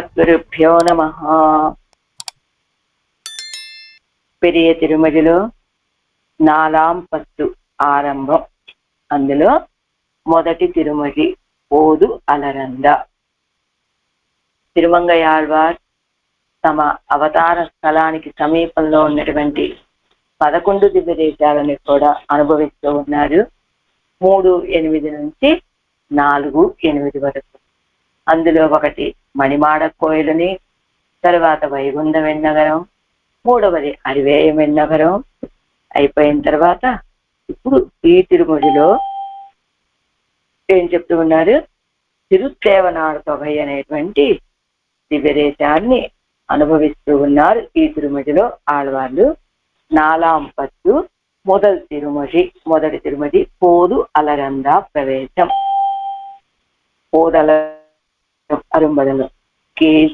అస్మద్గురుభ్యో నమః. పెరియ తిరుమలలో 4ஆம் பத்து ఆరంభం. అందులో మొదటి తిరుమలి ఓదు అలరంద. తిరుమంగయాళ్వార్ తమ అవతార స్థలానికి సమీపంలో ఉన్నటువంటి 11 దివ్య దేశాలని కూడా అనుభవిస్తూ ఉన్నారు. 3:8 నుంచి 4:8 వరకు. అందులో ఒకటి మణిమాడ కోయిలని, తర్వాత వైగుండ వెన్నగరం, మూడవది అరివేయ వెన్నగరం అయిపోయిన తర్వాత ఇప్పుడు ఈ తిరుమలలో ఏం చెప్తూ ఉన్నారు, తిరుత్తేవనాడు తొగై అనేటువంటి దివ్యదేశాన్ని అనుభవిస్తూ ఉన్నారు. ఈ తిరుమలలో ఆళ్వార్లు 4ஆம் பத்து మొదటి తిరుమలి పోదు అలరంద ప్రవేశం. పోదల அரும்பதல் கீழ்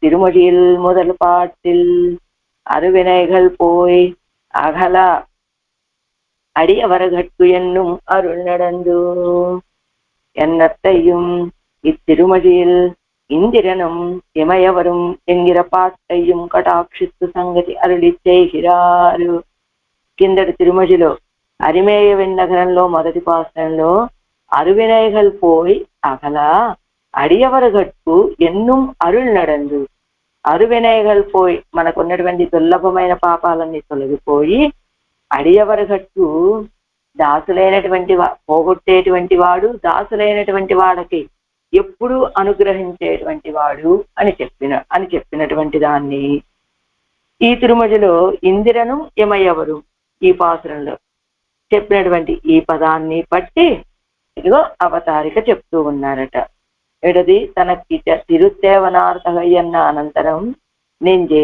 திருமொழியில் முதல் பாட்டில் அருவினைகள் போய் அகல அடியவர்கட்கு என்னும் அருள் நடந்து என்னத்தையும் இத்திருமொழியில் இந்திரனும் இமயவரும் என்கிற பாட்டையும் కటాక్షిస్తు సంగతి అరుళి చేసిరారు. కిందటి తిరుమజిలో అరిమేయ వెన్నగరంలో మొదటి పాసనంలో అరువినైகள் పోయి అగల అడియవరగట్టు ఎన్నుం అరుள் నడందు. అరువినైகள் పోయి మనకున్నటువంటి దుర్లభమైన పాపాలన్నీ తొలగిపోయి అడియవరగట్టు దాసులైనటువంటి పోగొట్టేటువంటి వాడు, దాసులైనటువంటి వాడికి ఎప్పుడు అనుగ్రహించేటువంటి వాడు అని చెప్పినటువంటి దాన్ని ఈ తిరుమలలో ఇందిరను యమయవరు ఈ పాసురంలో చెప్పినటువంటి ఈ పదాన్ని బట్టి ఇదిగో అవతారిక చెప్తూ ఉన్నారట. ఎడది తనకి తిరుత్తేవనార్ తగయ్యన్న అనంతరం నెంజే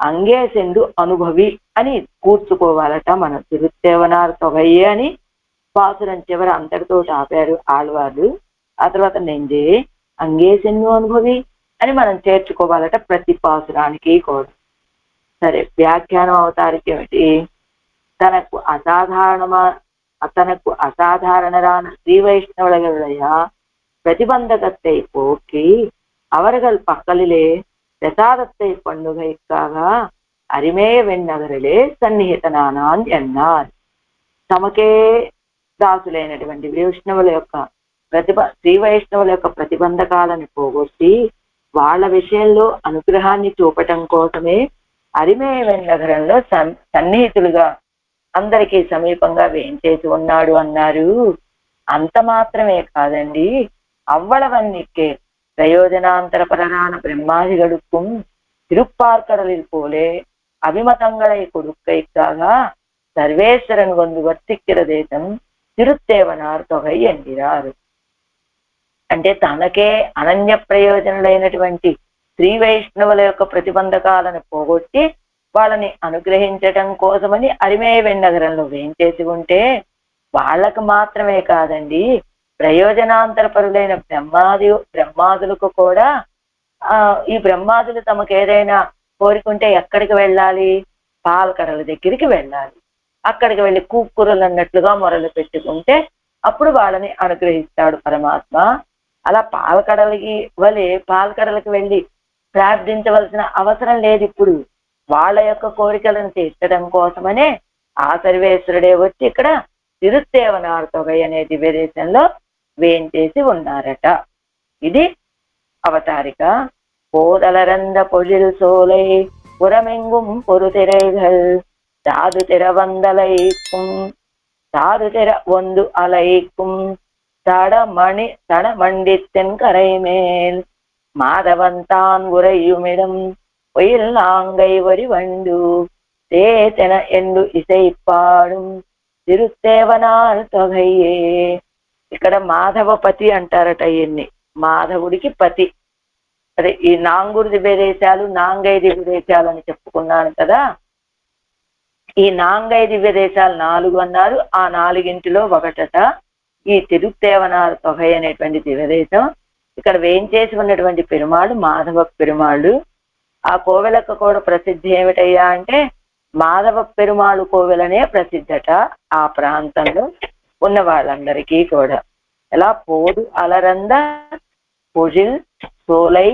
అంగేసెందు అనుభవి అని కూర్చుకోవాలట. మనం తిరుత్తేవనార్ తొగయ్యే అని పాసురం చివర అంతటితో ఆపారు ఆళ్వార్లు. ఆ తర్వాత నెంజే అంగేసెందు అనుభవి అని మనం చేర్చుకోవాలట ప్రతి పాసురానికి కూడా. సరే, వ్యాఖ్యానం అవతారిక ఏమిటి? తనకు அசாதாரணரான ஸ்ரீ வைஷ்ணவர்களுடைய பிரதிபந்தகத்தை போக்கி அவர்கள் பக்கலிலே பிரசாதத்தை பண்ணுகைக்காக அரிமேய వెన్నగరిలే సన్నిహితనానాన్ ఎన్నార్. తమకే దాసులైనటువంటి వైష్ణవుల యొక్క శ్రీ వైష్ణవుల యొక్క ప్రతిబంధకాలను పోగొట్టి వాళ్ళ విషయంలో అనుగ్రహాన్ని చూపటం కోసమే అరిమేయ వెన్నగరంలో సన్నిహితులుగా అందరికీ సమీపంగా వేయించేసి ఉన్నాడు అన్నారు. అంత మాత్రమే కాదండి, అవ్వళవన్నికే ప్రయోజనాంతరపరరాన బ్రహ్మాదిగడుக்கும் திருப்பார்க்கடலில் போலே அபிமதங்களை கொடுக்கைக்காக சர்வேஸ்வரன் வந்து வர்த்திக்கிற దేశం తిరుత్తేవనార్ తొగై ఎన్నిరారు. అంటే తనకే అనన్య ప్రయోజనులైనటువంటి శ్రీ వైష్ణవుల యొక్క ప్రతిబంధకాలను పోగొట్టి వాళ్ళని అనుగ్రహించటం కోసమని అరిమేయ వెన్నగరంలో వేయించేసి ఉంటే వాళ్ళకు మాత్రమే కాదండి, ప్రయోజనాంతరపరులైన బ్రహ్మాదులకు కూడా ఈ బ్రహ్మాదులు తమకు ఏదైనా కోరుకుంటే ఎక్కడికి వెళ్ళాలి? పాలకడల దగ్గరికి వెళ్ళాలి. అక్కడికి వెళ్ళి కూక్కురలు అన్నట్లుగా మొరలు పెట్టుకుంటే అప్పుడు వాళ్ళని అనుగ్రహిస్తాడు పరమాత్మ. అలా పాలకడలకి వెళ్ళి ప్రార్థించవలసిన అవసరం లేదు. ఇప్పుడు వాళ్ళ యొక్క కోరికలను తీర్చడం కోసమనే ఆ సర్వేశ్వరుడే వచ్చి ఇక్కడ తిరుత్తేవనార్ తొగై అనే దివ్యదేశంలో వేయించేసి ఉన్నారట. ఇది అవతారిక. போதலரந்த பொழில் சோலை புறமெங்கும் பொறுதிரைகள் தாது திற வந்தலைக்கும் தாது திற ஒந்து அலைக்கும் தடமண்டித்தென் கரை மேல் மாதவன்தான் உறையுமிடம் ஒயில் நாங்கை வரி வண்டு தேத்தென ఎందు ఇసై పాడుం తిరుత్తేవనార్ తొగయ్యే. ఇక్కడ మాధవపతి అంటారట. ఈయన్ని మాధవుడికి పతి. అదే ఈ నాంగూరు దివ్య దేశాలు, నాంగై దివ్య దేశాలు అని చెప్పుకున్నాను కదా. ఈ నాంగై దివ్య దేశాలు 4 అన్నారు. ఆ 4ంటిలో ఒకటట ఈ తిరుత్తేవనార్ తొగై అనేటువంటి దివ్యదేశం. ఇక్కడ వేయించేసి ఉన్నటువంటి పెరుమాళ్ళు మాధవ పెరుమాళ్ళు. ఆ కోవెలకు కూడా ప్రసిద్ధి ఏమిటయ్యా అంటే మాధవ పెరుమాళ్ళు కోవెలనే ప్రసిద్ధట ఆ ప్రాంతంలో ఉన్న వాళ్ళందరికీ కూడా. ఎలా పోదు అలరంద పొజిల్ సోలై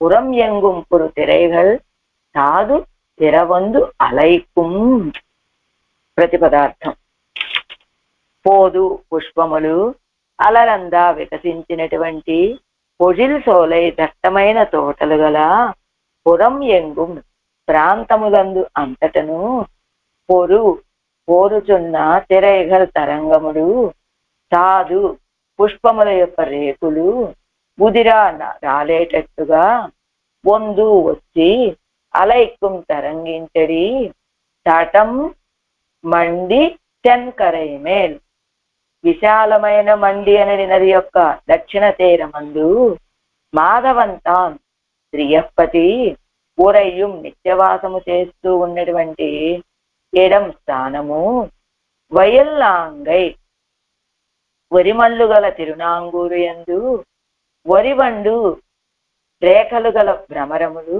புறம் எங்கும் ஒரு திரைகள் సాధు తిరవందు అలైకుం. ప్రతిపదార్థం. పోదు పుష్పములు అలరందా వికసించినటువంటి పొజిల్ సోలై దట్టమైన తోటలు గల పురం ఎంగుం ప్రాంతములందు అంతటను పోరుచున్న తిరైగల్ తరంగములు సాధు పుష్పముల యొక్క రేకులు ముదిరా రాలేటట్టుగా వందు వచ్చి అలైక్కుం తరంగించడి తటం మండి తెన్కరైమేల్. విశాలమైన మండి అనే నది యొక్క దక్షిణ తీరమందు మాధవంతాన్ శ్రీయపతి ఊరయ్యం నిత్యవాసము చేస్తూ ఉన్నటువంటి ఎడం స్థానము వయల్లాంగై వరిమల్లు గల తిరునాంగూరు యందు వరివండు రేఖలు గల భ్రమరములు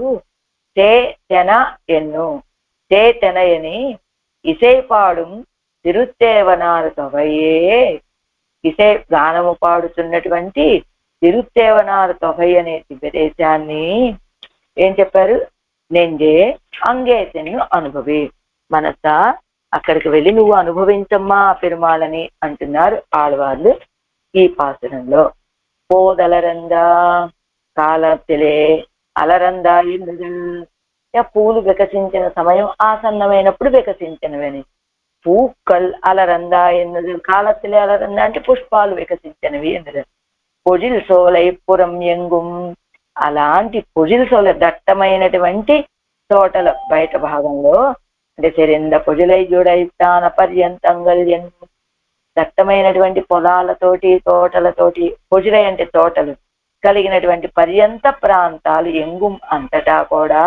తెన ఎని ఇసైపాడు తిరుత్తేవనారు తొగయే. ఇసై గానము పాడుతున్నటువంటి తిరుత్తేవనారు తొగై అనే దివ్యదేశాన్ని ఏం చెప్పారు? నెంజే అంగేసెన్ను అనుభవి. మనస అక్కడికి వెళ్ళి నువ్వు అనుభవించమ్మా పెరుమాళని అంటున్నారు ఆళ్వార్లు ఈ పాసురంలో. పోదలరందా కాలத்திலே అలరందా పూలు వికసించిన సమయం ఆసన్నమైనప్పుడు వికసించినవని. పూక్కల్ అలరందా ఎన్నది కాలத்திலே అలరందా అంటే పుష్పాలు వికసించినవి ఎన్నది. పొజిల్ సోలై పురం ఎంగుం అలాంటి పొజిల్ సోల దట్టమైనటువంటి తోటల బయట భాగంలో అంటే చెరింద పొజిలై జోడైతాన పర్యంతంగల్ దట్టమైనటువంటి పొలాలతోటి తోటలతోటి పొజిలై అంటే తోటలు కలిగినటువంటి పర్యంత ప్రాంతాలు ఎంగుం అంతటా కూడా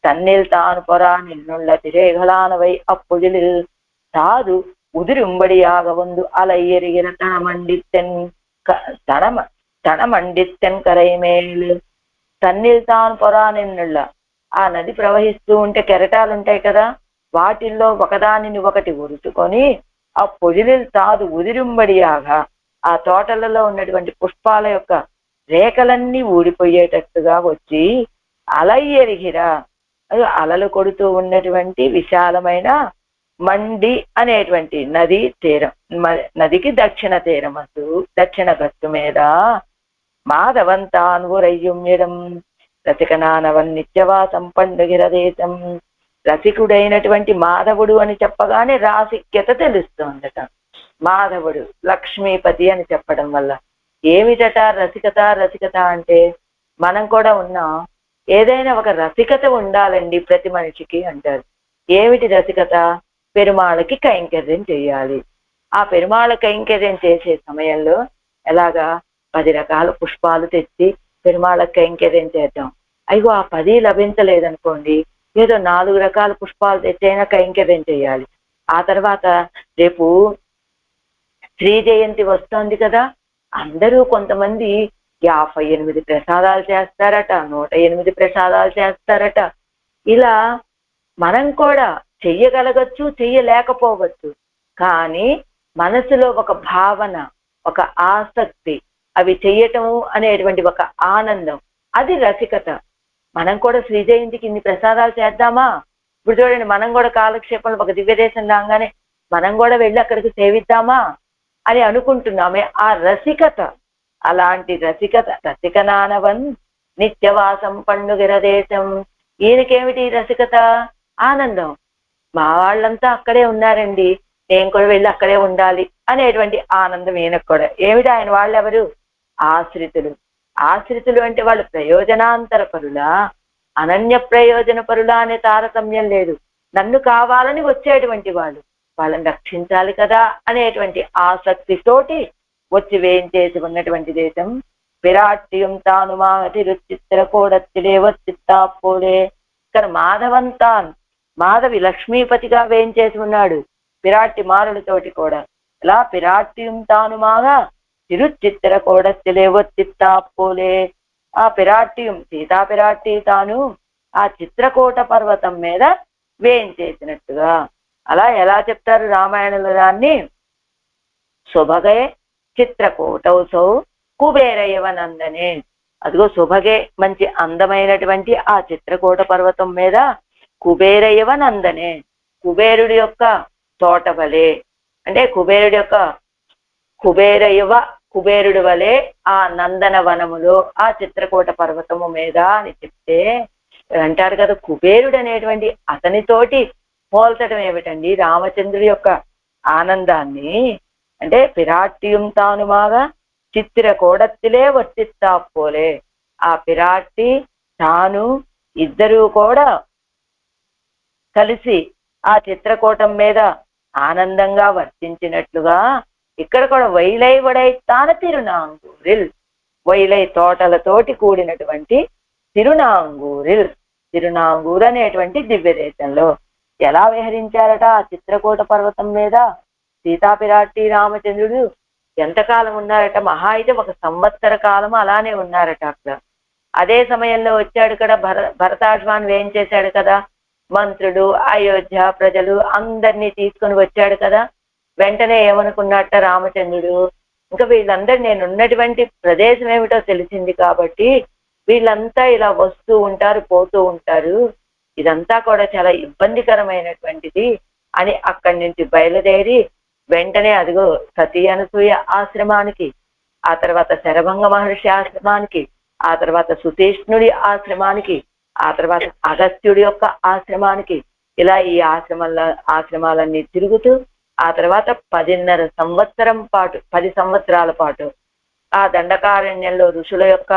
తన్నిల్ తాను పొరా నిన్నుళ్ళ తిరేగలానవై అప్పుజిలిల్ సాధు ఉదిరుంబడియాగ వందు అలయ్యరిగిన తనమండిత్తెన్ కరైమేల్. తన్నిల్ తాను పొరా నిన్నుళ్ళ ఆ నది ప్రవహిస్తూ ఉంటే కెరటాలు ఉంటాయి కదా, వాటిల్లో ఒకదానిని ఒకటి ఉరుచుకొని ఆ పొజిలిల్ సాధు ఉదిరుంబడియాగా ఆ తోటలలో ఉన్నటువంటి పుష్పాల యొక్క రేఖలన్నీ ఊడిపోయేటట్టుగా వచ్చి అలయ్యరిగిరా అది అలలు కొడుతూ ఉన్నటువంటి విశాలమైన మండి అనేటువంటి నది తీరం, నదికి దక్షిణ తీరమందు దక్షిణ గట్టు మీద మాధవంతాన్ ఊరయ్యుమ్యడం రసికనానవన్ నిత్యవాసం పండుగిర దేశం. రసికుడైనటువంటి మాధవుడు అని చెప్పగానే రాసిక్యత తెలుస్తోందట. మాధవుడు లక్ష్మీపతి అని చెప్పడం వల్ల ఏమిటట రసికత అంటే మనం కూడా ఉన్నాం. ఏదైనా ఒక రసికత ఉండాలండి ప్రతి మనిషికి అంటారు. ఏమిటి రసికత? పెరుమాళకి కైంకర్యం చేయాలి. ఆ పెరుమాళ కైంకర్యం చేసే సమయంలో ఎలాగా 10 రకాల పుష్పాలు తెచ్చి పెరుమాళ కైంకర్యం చేద్దాం. అయ్యో ఆ 10 లభించలేదనుకోండి, ఏదో 4 రకాల పుష్పాలు తెచ్చైనా కైంకర్యం చేయాలి. ఆ తర్వాత రేపు శ్రీ జయంతి వస్తోంది కదా, అందరూ కొంతమంది 58 ప్రసాదాలు చేస్తారట, 108 ప్రసాదాలు చేస్తారట. ఇలా మనం కూడా చెయ్యగలగచ్చు, చెయ్యలేకపోవచ్చు. కానీ మనసులో ఒక భావన, ఒక ఆసక్తి, అవి చెయ్యటము అనేటువంటి ఒక ఆనందం, అది రసికత. మనం కూడా శ్రీ జయంతికి ఇన్ని ప్రసాదాలు చేద్దామా? ఇప్పుడు చూడండి, మనం కూడా కాలక్షేపంలో ఒక దివ్యదేశం రాగానే మనం కూడా వెళ్ళి అక్కడికి సేవిద్దామా అని అనుకుంటున్నామే. ఆ రసికత, అలాంటి రసికనానవన్ నిత్యవాసం పండుగర దేశం. ఈయనకేమిటి రసికత? ఆనందం. మా వాళ్ళంతా అక్కడే ఉన్నారండి, నేను కూడా వెళ్ళి అక్కడే ఉండాలి అనేటువంటి ఆనందం ఈయనకు కూడా. ఏమిటి ఆయన వాళ్ళెవరు? ఆశ్రితులు. ఆశ్రితులు అంటే వాళ్ళు ప్రయోజనాంతర పరులా, అనన్య ప్రయోజన పరులా అనే తారతమ్యం లేదు. నన్ను కావాలని వచ్చేటువంటి వాళ్ళు, వాళ్ళని రక్షించాలి కదా అనేటువంటి ఆసక్తితోటి వచ్చి వేయించేసి ఉన్నటువంటి దేశం. విరాట్యం తాను మాతిరుచిత్ర కోడత్తిడే వచ్చిత్తాపోలే. ఇక్కడ మాధవంతాన్, మాధవి లక్ష్మీపతిగా వేయించేసి ఉన్నాడు పిరాట్టి మారులతోటి కూడా. ఇలా పిరాట్యం తాను మాగా తిరుచిత్ర కోడత్తిడే వచ్చిత్తాపోలే. ఆ పిరాట్యం సీతా పిరాట్టి తాను ఆ చిత్రకూట పర్వతం మీద వేయించేసినట్టుగా. అలా ఎలా చెప్తారు రామాయణంలో దాన్ని? శుభగే చిత్రకూటౌసౌ కుబేరయవనందనే. అదిగో శుభగే మంచి అందమైనటువంటి ఆ చిత్రకూట పర్వతం మీద కుబేరయవ నందనే, కుబేరుడి యొక్క తోట వలె, అంటే కుబేరుడి యొక్క కుబేరయువ కుబేరుడి వలె ఆ నందన వనములో ఆ చిత్రకూట పర్వతము మీద అని చెప్తే అంటారు కదా, కుబేరుడు అనేటువంటి అతనితోటి పోల్చడం ఏమిటండి రామచంద్రుడి యొక్క ఆనందాన్ని? అంటే పిరాట్టియం తానుమాగా చిత్రకూడத்திலே వర్తిస్తా పోలే, ఆ పిరాట్టి తాను ఇద్దరూ కూడా కలిసి ఆ చిత్రకూటం మీద ఆనందంగా వర్తించినట్లుగా ఇక్కడ కూడా వైలై వడైతాన తిరునాంగూరిల్, వైలై తోటలతోటి కూడినటువంటి తిరునాంగూరిల్, తిరునాంగూర్ అనేటువంటి దివ్య దేశంలో ఎలా విహరించారట ఆ చిత్రకూట పర్వతం మీద సీతాపిరాట్టి రామచంద్రుడు? ఎంతకాలం ఉన్నారట? మహా అయితే 1 సంవత్సర కాలం అలానే ఉన్నారట అక్కడ. అదే సమయంలో వచ్చాడు కదా భరతాశ్వాన్ని ఏం చేశాడు కదా, మంత్రులు అయోధ్య ప్రజలు అందరినీ తీసుకొని వచ్చాడు కదా. వెంటనే ఏమనుకున్నట్ట రామచంద్రుడు, ఇంకా వీళ్ళందరూ నేను ఉన్నటువంటి ప్రదేశం ఏమిటో తెలిసింది కాబట్టి వీళ్ళంతా ఇలా వస్తూ ఉంటారు పోతూ ఉంటారు, ఇదంతా కూడా చాలా ఇబ్బందికరమైనటువంటిది అని అక్కడి నుంచి బయలుదేరి వెంటనే అదిగో సతీ అనసూయ ఆశ్రమానికి, ఆ తర్వాత శరభంగ మహర్షి ఆశ్రమానికి, ఆ తర్వాత సుతీష్ణుడి ఆశ్రమానికి, ఆ తర్వాత అగస్త్యుడి యొక్క ఆశ్రమానికి, ఇలా ఈ ఆశ్రమాలన్నీ తిరుగుతూ ఆ తర్వాత 10.5 సంవత్సరం పాటు 10 సంవత్సరాల పాటు ఆ దండకారణ్యంలో ఋషుల యొక్క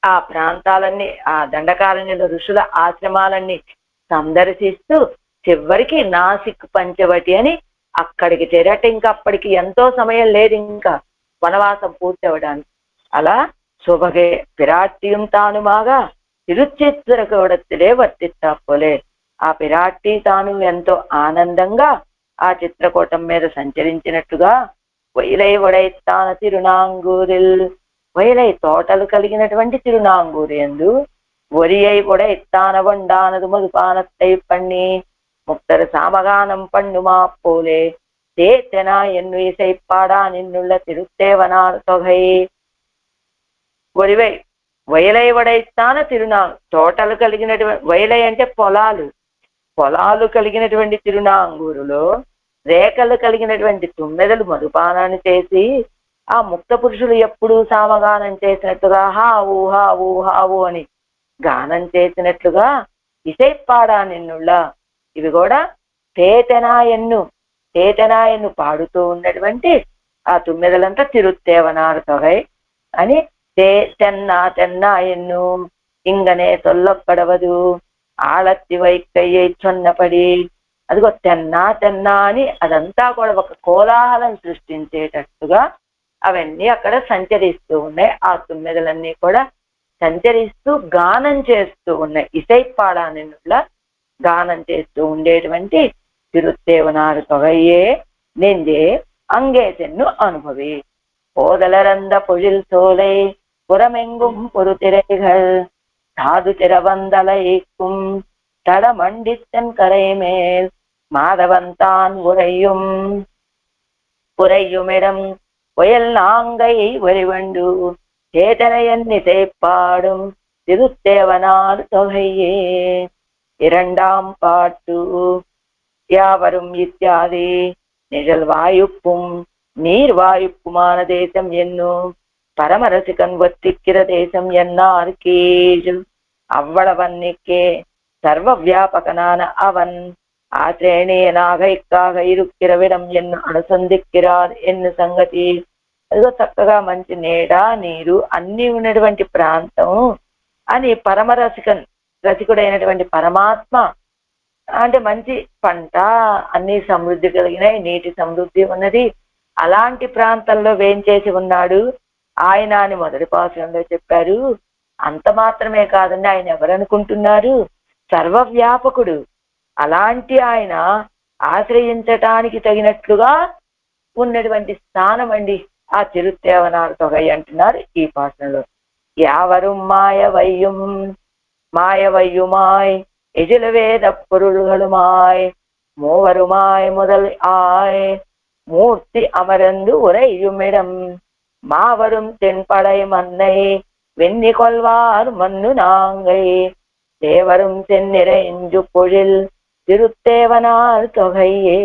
ఆ ప్రాంతాలన్నీ, ఆ దండకారణ్యంలో ఋషుల ఆశ్రమాలన్నీ సందర్శిస్తూ చివరికి నాసిక్ పంచవటి అని అక్కడికి చేరట. ఇంకా అప్పటికి ఎంతో సమయం లేదు ఇంకా వనవాసం పూర్తి అవడానికి. అలా శుభగే పిరాట్టియం తానుమాగా తిరుచిత్రకూడத்திலே వర్తిస్తా పోలే, ఆ పిరాట్టి తాను ఎంతో ఆనందంగా ఆ చిత్రకూటం మీద సంచరించినట్టుగా వైలై వడైతాన తిరునాంగూరిల్, వైలై తోటలు కలిగినటువంటి తిరునాంగూరు యందు ఒరియై ఉడైతాన వండానదు మధుపానత్తై పన్ని ముక్తరు సామగానం పండుమా పోలే తేతెనా ఎన్ను ఇసైప్పాడా నిన్నుళ్ళ తిరుత్తేవనార్ తొగై. ఒరివై వైలై వడైతాన తోటలు కలిగినటువంటి, వైలై అంటే పొలాలు, పొలాలు కలిగినటువంటి తిరునాంగూరులో రేఖలు కలిగినటువంటి తుమ్మెదలు మధుపానాన్ని చేసి ఆ ముక్త పురుషులు ఎప్పుడూ సామగానం చేసినట్టుగా హావు హావు హావు అని గానం చేసినట్లుగా ఇసైప్పాడా నిన్నుళ్ళ, ఇవి కూడా తేతెనాయన్ను తేతెనాయన్ను పాడుతూ ఉన్నటువంటి ఆ తుమ్మెదలంతా తిరుత్తేవనారు తొగై అని తెన్నా తెన్నాయన్ను ఇంగనే తొల్లపడవదు ఆళత్తి వైక్కయ్యై చొన్నపడి, అదిగో తెన్నా తెన్నా అని అదంతా కూడా ఒక కోలాహలం సృష్టించేటట్టుగా అవన్నీ అక్కడ సంచరిస్తూ ఉన్నాయి. ఆ తుమ్మెదలన్నీ కూడా సంచరిస్తూ గానం చేస్తూ ఉన్నాయి. ఇసైప్పాడా నిన్నులా గానం చేస్తూ ఉండేటువంటి తిరుత్తేవనారు తొగయ్యే నెందే అంగేసెన్ను అనుభవి போதலரந்த பொழில் சோலை புறமெங்கும் பொறுத்திரைகள் சாது திரவந்தலைக்கும் தடமண்டித்தன் கரை மேல் மாதவன்தான் உறையுமிடம் புயல் நாங்கை ஒரிவண்டு சேதனையன்னிசை பாடும் திருத்தேவனார் தொகையே. 2ஆம் பாட்டு. யாவரும் இத்தியாதி நிழல் வாயுப்பும் நீர் வாயுப்புமான தேசம் என்னும் பரமரசிகன் ஒத்திக்கிற தேசம் என்னார் கீழ் அவ்வளவன்னிக்கே சர்வ வியாபகனான அவன் ஆசிரேணியனாக இக்காக இருக்கிறவிடம் ఎన్ను అనుసంధిక్కిరార్ ఎన్ను సంగతి. అదిగో చక్కగా మంచి నీడ నీరు అన్ని ఉన్నటువంటి ప్రాంతం అని రసికుడైనటువంటి పరమాత్మ, అంటే మంచి పంట అన్ని సమృద్ధి కలిగినాయి, నీటి సమృద్ధి ఉన్నది, అలాంటి ప్రాంతంలో వేంచేసి ఉన్నాడు ఆయన అని మొదటి పాఠంలో చెప్పారు. అంత మాత్రమే కాదండి, ఆయన ఎవరనుకుంటున్నారు? సర్వవ్యాపకుడు. అలాంటి ఆయన ఆశ్రయించటానికి తగినట్లుగా ఉన్నటువంటి స్థానం అండి ఆ తిరుత్తేవనార్ తొగై అంటున్నారు ఈ పాఠంలో. యావரும் மாயவையுமாய் எதில வேத பொருள்களுமாய் மூவருமாய் முதல் ஆய் மூர்த்தி அமர்ந்து உறையுமிடம் மாவரும் தென்படை மன்னை வெண்ணி கொள்வார் மண்ணு நாங்கை தேவரும் செந்நிறைஞ்சு பொழில் திருத்தேவனார் தொகையே.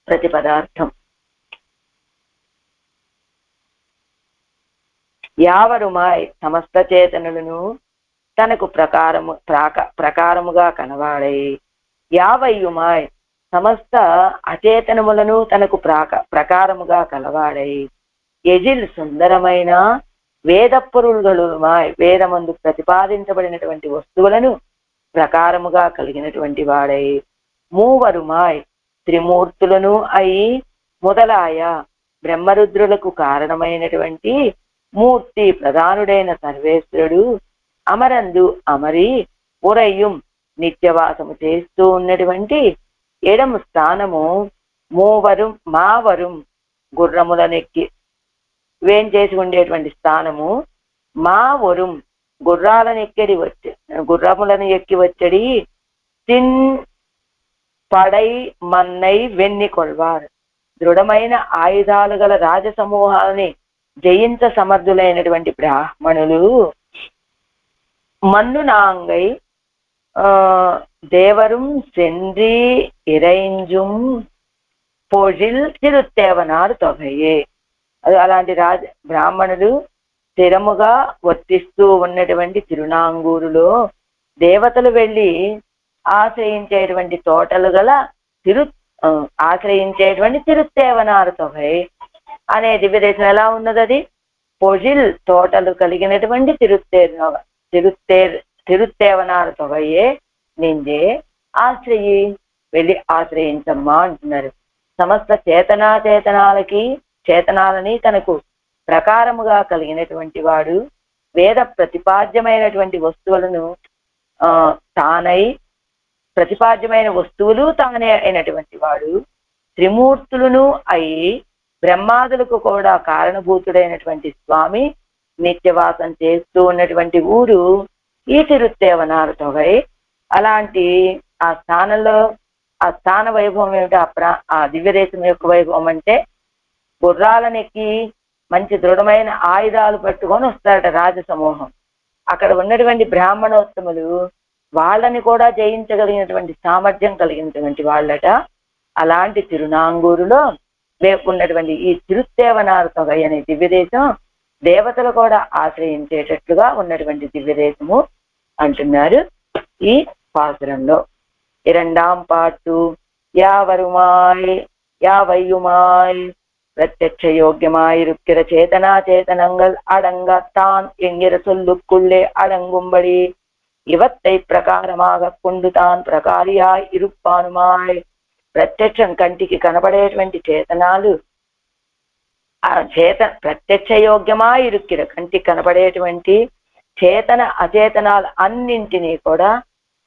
ప్రతిపదార్థం. యావరుమాయ్ సమస్త చేతనులను తనకు ప్రకారముగా కనవాడై, యావయ్యుమాయ్ సమస్త అచేతనములను తనకు ప్రకారముగా కలవాడై, ఎజిల్ సుందరమైన వేదపురులుమాయ్ వేదమందు ప్రతిపాదించబడినటువంటి వస్తువులను ప్రకారముగా కలిగినటువంటి వాడై, మూవరుమాయ్ త్రిమూర్తులను అయి మొదలాయ బ్రహ్మరుద్రులకు కారణమైనటువంటి మూర్తి ప్రధానుడైన సర్వేశ్వరుడు అమరందు అమరి ఉరయ్యం నిత్యవాసము చేస్తూ ఉన్నటువంటి ఎడము స్థానము మూవరు మావరం గుర్రములనెక్కి వేంచేసి ఉండేటువంటి స్థానము, మావరం గుర్రములను ఎక్కి వచ్చడి, తిన్ పడై మన్నై వెన్ని కొల్వారు దృఢమైన ఆయుధాలు గల రాజసమూహాలని జయించ సమర్థులైనటువంటి బ్రాహ్మణులు, మన్ను నాంగై దేవரும் சென்றி இறைஞ்சும் పొజిల్ తిరుత్తేవనారు తొగయే. అది అలాంటి బ్రాహ్మణులు స్థిరముగా వర్తిస్తూ ఉన్నటువంటి తిరునాంగూరులో దేవతలు వెళ్ళి ఆశ్రయించేటువంటి తోటలు గల ఆశ్రయించేటువంటి తిరుత్తేవనారు తొగై అనే దివ్యదేశం ఎలా ఉన్నది? అది పొజిల్ తోటలు కలిగినటువంటి తిరుత్తేవనారు తొగయే నింజే ఆశ్రయి వెళ్ళి ఆశ్రయించమ్మా అంటున్నారు. సమస్త చేతనాలని తనకు ప్రకారముగా కలిగినటువంటి వాడు, వేద ప్రతిపాద్యమైనటువంటి వస్తువులను ప్రతిపాద్యమైన వస్తువులు తానే అయినటువంటి వాడు, త్రిమూర్తులను అయి బ్రహ్మాదులకు కూడా కారణభూతుడైనటువంటి స్వామి నిత్యవాసం చేస్తూ ఉన్నటువంటి ఊరు ఈ తిరుత్తేవనారు తొగై. అలాంటి ఆ స్థానంలో ఆ స్థాన వైభవం ఏమిటి? ఆ దివ్యదేశం యొక్క వైభవం అంటే గుర్రాలనెక్కి మంచి దృఢమైన ఆయుధాలు పట్టుకొని వస్తారట రాజసమూహం. అక్కడ ఉన్నటువంటి బ్రాహ్మణోత్తములు వాళ్ళని కూడా జయించగలిగినటువంటి సామర్థ్యం కలిగినటువంటి వాళ్ళట. అలాంటి తిరునాంగూరులో ఉన్నటువంటి ఈ తిరుత్తేవనారు తొగై అనే దివ్యదేశం దేవతలు కూడా ఆశ్రయించేటట్లుగా ఉన్నటువంటి దివ్యదేశము అంటున్నారు ఈ పాసురంలో. இரண்டாம் பாட்டு. யாவருமாய் யாவையுமாய் பிரத்யட்ச யோக்கியமாயிருக்கிற சேதனா சேதனங்கள் அடங்கத்தான் என்கிற சொல்லுக்குள்ளே அடங்கும்படி இவத்தை பிரகாரமாக கொண்டு தான் ప్రకారియాయ్ ఇరుప్పానుమాయ్. ప్రత్యక్షం కంటికి కనబడేటువంటి చేతనాలు ప్రత్యక్ష యోగ్యమాయిరుక్కిర కంటికి కనబడేటువంటి చేతన అచేతనాలు అన్నింటినీ కూడా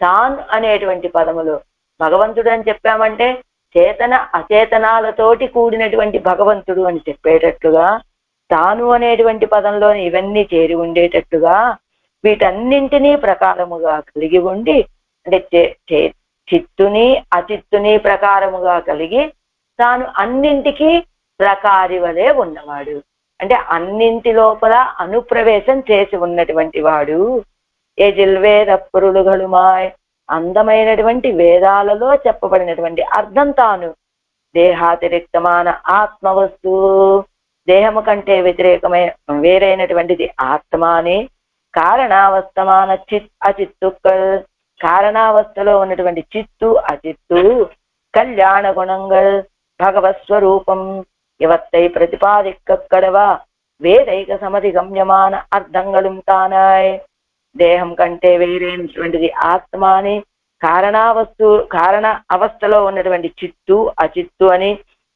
తాను అనేటువంటి పదములు భగవంతుడు అని చెప్పామంటే చేతన అచేతనాలతోటి కూడినటువంటి భగవంతుడు అని చెప్పేటట్లుగా తాను అనేటువంటి పదంలోని ఇవన్నీ చేరి ఉండేటట్టుగా వీటన్నింటినీ ప్రకారముగా కలిగి ఉండి, అంటే చిత్తుని అచిత్తుని ప్రకారముగా కలిగి తాను అన్నింటికీ ప్రకారి వలె ఉన్నవాడు. అంటే అన్నింటి లోపల అనుప్రవేశం చేసి ఉన్నటువంటి వాడు. యజిల్వేద పురులుగలుమాయ్ అందమైనటువంటి వేదాలలో చెప్పబడినటువంటి అర్థం తాను. దేహాతిరిక్తమైన ఆత్మవస్తు, దేహము కంటే వేరైనటువంటిది ఆత్మ అని. కారణావస్థమాన అచిత్తుక్కల్, కారణావస్థలో ఉన్నటువంటి చిత్తు అచిత్తు. కళ్యాణ గుణంగల్ భగవత్ స్వరూపం ఇవత్తై ప్రతిపాదిక్కడవా వేదైక సమధిగమ్యమాన అర్థంగళం తానాయ్. దేహం కంటే వేరైనటువంటిది ఆత్మ అని, కారణ అవస్థలో ఉన్నటువంటి చిత్తు అచిత్తు అని,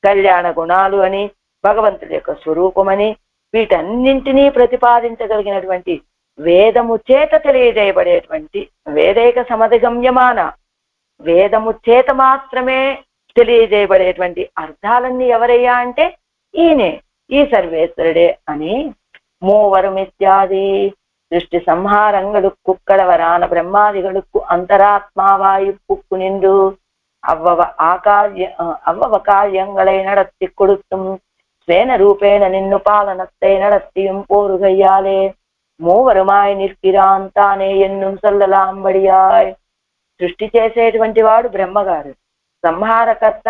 కళ్యాణ గుణాలు అని, భగవంతుడి యొక్క స్వరూపమని, వీటన్నింటినీ ప్రతిపాదించగలిగినటువంటి వేదము చేత తెలియజేయబడేటువంటి వేదైక సమధిగమ్యమాన వేదము చేత మాత్రమే తెలియజేయబడేటువంటి అర్థాలన్నీ ఎవరయ్యా అంటే ఈయనే, ఈ సర్వేశ్వరుడే అని. మూవరం ఇత్యాది సృష్టి సంహారంగళుక్కు కడవరాన బ్రహ్మాదిగళుక్కు అంతరాత్మావాయు పుక్కు నిండు అవ్వవ కార్యங்களை நடத்தி கொடுத்தும் ஸ்வேன ரூபேன நின்னு பாலனத்தை நடத்தியும் போருகையாலே మూవరుమాయి నిర్కిరాన్ తానే ఎన్నుం సల్లలాంబడియాయ్. సృష్టి చేసేటువంటి వాడు బ్రహ్మగారు, సంహారకర్త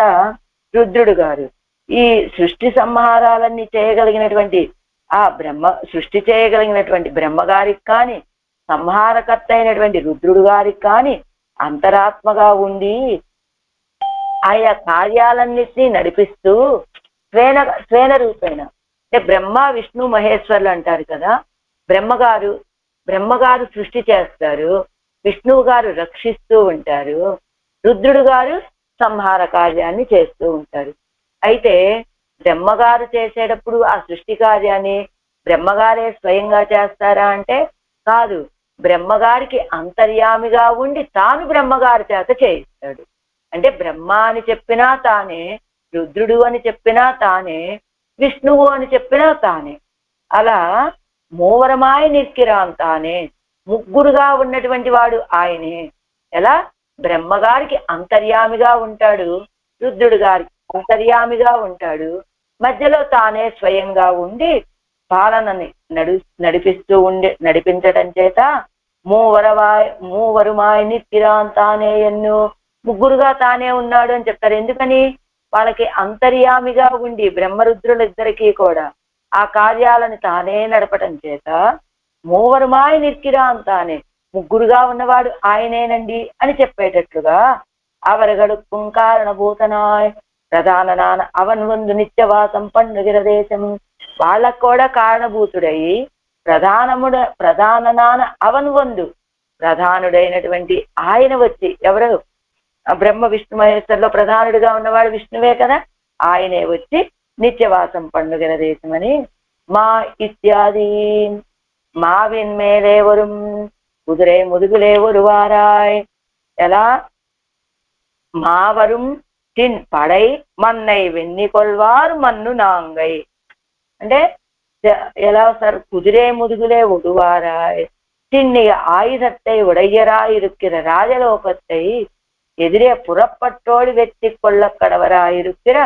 రుద్రుడు గారు. ఈ సృష్టి సంహారాలన్నీ చేయగలిగినటువంటి ఆ సృష్టి చేయగలిగినటువంటి బ్రహ్మగారికి కానీ, సంహారకర్త అయినటువంటి రుద్రుడు గారికి కానీ అంతరాత్మగా ఉండి ఆయా కార్యాలన్నిటినీ నడిపిస్తూ స్వేన రూపేణ, అంటే బ్రహ్మ విష్ణు మహేశ్వర్లు అంటారు కదా. బ్రహ్మగారు సృష్టి చేస్తారు, విష్ణువు గారు రక్షిస్తూ ఉంటారు, రుద్రుడు గారు సంహార కార్యాన్ని చేస్తూ ఉంటారు. అయితే బ్రహ్మగారు చేసేటప్పుడు ఆ సృష్టి కార్యాన్ని బ్రహ్మగారే స్వయంగా చేస్తారా అంటే కాదు, బ్రహ్మగారికి అంతర్యామిగా ఉండి తాను బ్రహ్మగారి చేత చేయిస్తాడు. అంటే బ్రహ్మ అని చెప్పినా తానే, రుద్రుడు అని చెప్పినా తానే, విష్ణువు అని చెప్పినా తానే. అలా మూవరమాయ నిర్కిరాన్ తానే, ముగ్గురుగా ఉన్నటువంటి వాడు ఆయనే. ఎలా? బ్రహ్మగారికి అంతర్యామిగా ఉంటాడు, రుద్రుడు గారికి అంతర్యామిగా ఉంటాడు, మధ్యలో తానే స్వయంగా ఉండి పాలనని నడిపిస్తూ నడిపించటం చేత మూవరుమాయ నిర్కిరాన్ తానే ఎన్ను, ముగ్గురుగా తానే ఉన్నాడు అని చెప్తారు. ఎందుకని? వాళ్ళకి అంతర్యామిగా ఉండి బ్రహ్మరుద్రులిద్దరికీ కూడా ఆ కార్యాలను తానే నడపటం చేత మూవరుమాయ నిర్కిరాన్ తానే, ముగ్గురుగా ఉన్నవాడు ఆయనేనండి అని చెప్పేటట్లుగా అవరగడుక్కుం కారణభూతనాయ్ ప్రధాన నాన అవన్ వందు నిత్యవాసం పండుగిరదేశం, వాళ్ళకు కూడా కారణభూతుడై ప్రధాన నాన అవన్ వందు, ప్రధానుడైనటువంటి ఆయన వచ్చి, ఎవరు? బ్రహ్మ విష్ణు మహేశ్వర్లో ప్రధానుడిగా ఉన్నవాడు విష్ణువే కదా, ఆయనే వచ్చి నిత్యవాసం పండుగల దేశమని మా ఇత్యాది మావిన్ మేలేవரும் కుదురే ముదుగులే ఒరువారాయ్. ఎలా? మావரும் తిన్ పడై మన్నై వెన్ని కొల్వారు మన్ను నాంగై. అంటే ఎలా సార్? కుదిరే ముదుగులే ఒడువారాయ్, తిన్నియ ஆயுதத்தை உடையராய் இருக்கிற ராஜலோகத்தை எதிரே புறப்பட்டோடு வெற்றி கொள்ள கடவராயிருக்கிற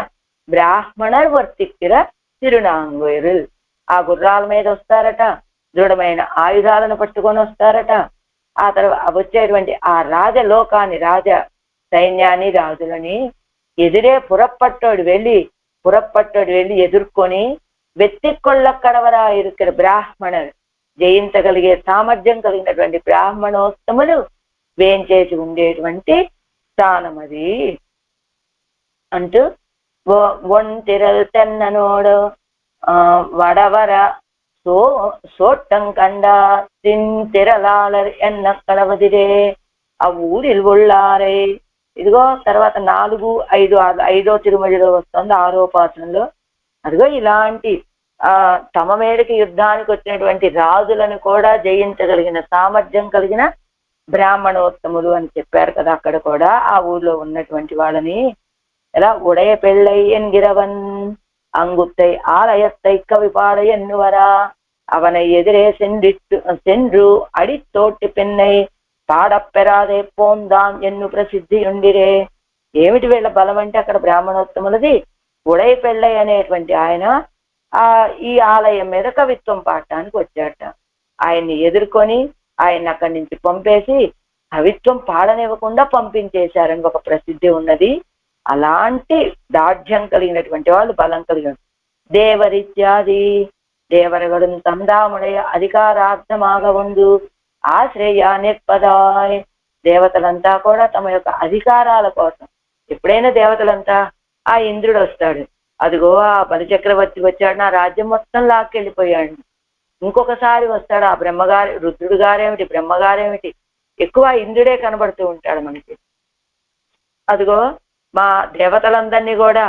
బ్రాహ్మణర్ వర్తిక్కిర తిరునాంగోయరు. ఆ గుర్రాల మీద వస్తారట, దృఢమైన ఆయుధాలను పట్టుకొని వస్తారట. ఆ తర్వాత వచ్చేటువంటి ఆ రాజలోకాన్ని, రాజ సైన్యాన్ని, రాజులని ఎదురే పురప్పట్టోడు వెళ్ళి ఎదుర్కొని వెత్తికొళ్ళ కడవరా ఇరుக்கிற బ్రాహ్మణర్, జయించగలిగే సామర్థ్యం కలిగినటువంటి బ్రాహ్మణోత్తములు వేంచేసి ఉండేటువంటి స్థానం అది అంటూ ஒன்திரல் தென்னனோடு வடவர சோட்டம் கண்டா తిరలాలర్ ఎన్న కలవదిరే ఆ ఊరిల్ உள்ளారే. ఇదిగో తర్వాత 4, 5, 5వ తిరుమలలో వస్తుంది 6వ పాత్రంలో. అదిగో ఇలాంటి తమ మీదకి యుద్ధానికి వచ్చినటువంటి రాజులను కూడా జయించగలిగిన సామర్థ్యం కలిగిన బ్రాహ్మణోత్తములు అని చెప్పారు కదా. అక్కడ కూడా ఆ ఊర్లో ఉన్నటువంటి వాళ్ళని ఎలా உடைய பிள்ளை என்கிறவன் அங்குத்தை ஆலயத்தை கவிபாட எண்ணுவரா, அவனை எதிரே சென்று அடித்தோட்டு பெண்ணை పాడపెరాదే పోందాన్ ఎన్ను ప్రసిద్ధి ఉండిరే. ఏమిటి వీళ్ళ బలం అంటే అక్కడ బ్రాహ్మణోత్తములది ఉడై పెళ్ళై అనేటువంటి ఆయన ఈ ఆలయం మీద కవిత్వం పాడటానికి వచ్చాట. ఆయన్ని ఎదుర్కొని ఆయన్ని అక్కడి నుంచి పంపేసి కవిత్వం పాడనివ్వకుండా పంపించేశారని ఒక ప్రసిద్ధి ఉన్నది. అలాంటి దాఢ్యం కలిగినటువంటి వాళ్ళు, బలం కలిగిన దేవరిత్యాది దేవరగడు తందాముడయ అధికారార్థమాగ వందు ఆశ్రయ నిర్పదాయ్. దేవతలంతా కూడా తమ యొక్క అధికారాల కోసం, ఎప్పుడైనా దేవతలంతా ఆ ఇంద్రుడు వస్తాడు, అదిగో ఆ బలిచక్రవర్తి వచ్చాడు, నా రాజ్యం మొత్తం లాక్కెళ్ళిపోయాడు. ఇంకొకసారి వస్తాడు ఆ బ్రహ్మగారి, రుద్రుడు గారేమిటి, బ్రహ్మగారేమిటి, ఎక్కువ ఇంద్రుడే కనబడుతూ ఉంటాడు మనకి. అదిగో మా దేవతలందరినీ కూడా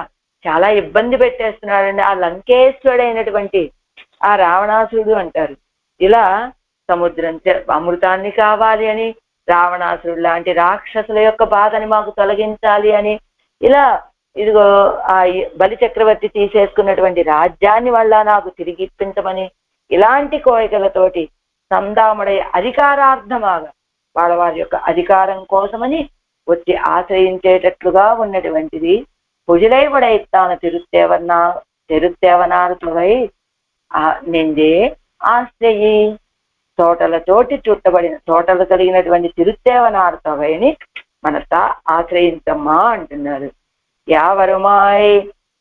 చాలా ఇబ్బంది పెట్టేస్తున్నాడండి ఆ లంకేశ్వరుడైనటువంటి ఆ రావణాసురుడు అంటారు. ఇలా సముద్రం అమృతాన్ని కావాలి అని, రావణాసురుడు లాంటి రాక్షసుల యొక్క బాధని మాకు తొలగించాలి అని, ఇలా ఇదిగో ఆ బలి చక్రవర్తి తీసేసుకున్నటువంటి రాజ్యాన్ని వల్ల నాకు తిరిగి ఇప్పించమని, ఇలాంటి కోరికలతోటి సందాముడై అధికారార్థమాగా వారి యొక్క అధికారం కోసమని వచ్చి ఆశ్రయించేటట్లుగా ఉన్నటువంటిది. పుజిలై ఉడైత్తాన తిరుత్తేవర్నా తిరుత్తేవనారు తొగై నిందే ఆశ్రయి. తోటలతోటి చుట్టబడిన తోటలు కలిగినటువంటి తిరుత్తేవనారు తొగైని మనతా ఆశ్రయించమ్మా అంటున్నారు. యావరుమాయ్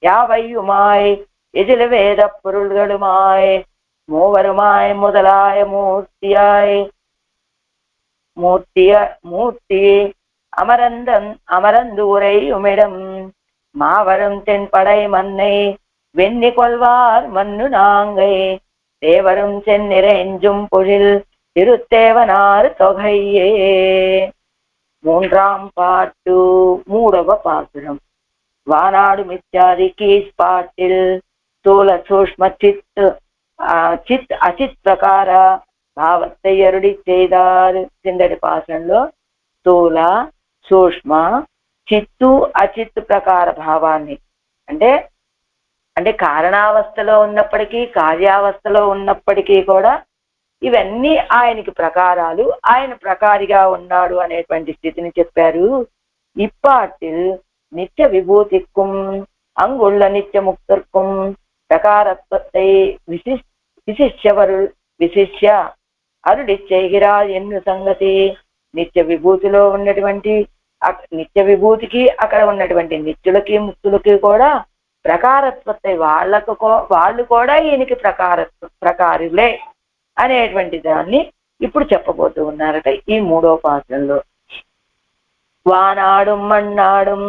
యావయ్యుమాయ్ ఎదిల వేద పొరుள்களுமாய் மூவருமாய் முதலாய மூர்த்தி அமரந்து உரையுமிடம் மாவரும் தென்படை மன்னை வெண்ணி கொள்வார் மண்ணு நாங்கை தேவரும் செந்நிறைஞ்சும் பொழில் திருத்தேவனார் தொகையே. மூன்றாம் பாட்டு மூடவ பாசுரம். வானாடு மிச்சாதி கீஸ் பாட்டில் ஸ்தூல சூஷ்ம சித் அசித் பிரகார భావத்தை అరుడి చేదారు. కిందటి పాసంలో స్థూల సూక్ష్మ చిత్తు అచిత్ ప్రకార భావాన్ని అంటే అంటే కారణావస్థలో ఉన్నప్పటికీ కార్యావస్థలో ఉన్నప్పటికీ కూడా ఇవన్నీ ఆయనకి ప్రకారాలు, ఆయన ప్రకారిగా ఉన్నాడు అనేటువంటి స్థితిని చెప్పారు. ఇప్పాటిల్ నిత్య విభూతిక్కుం అంగుళ్ళ నిత్య ముక్తర్కుం ప్రకారత్వத்தை విశిష్య అరుడిచ్చేగిరా ఎన్ను సంగతి. నిత్య విభూతిలో ఉన్నటువంటి నిత్య విభూతికి అక్కడ ఉన్నటువంటి నిత్యులకి ముక్తులకి కూడా ప్రకారత్వத்தை వాళ్ళు కూడా ఈయనకి ప్రకారులే అనేటువంటి దాన్ని ఇప్పుడు చెప్పబోతూ ఉన్నారట ఈ మూడో పాత్రలో. వానాడుం మన్నాడుం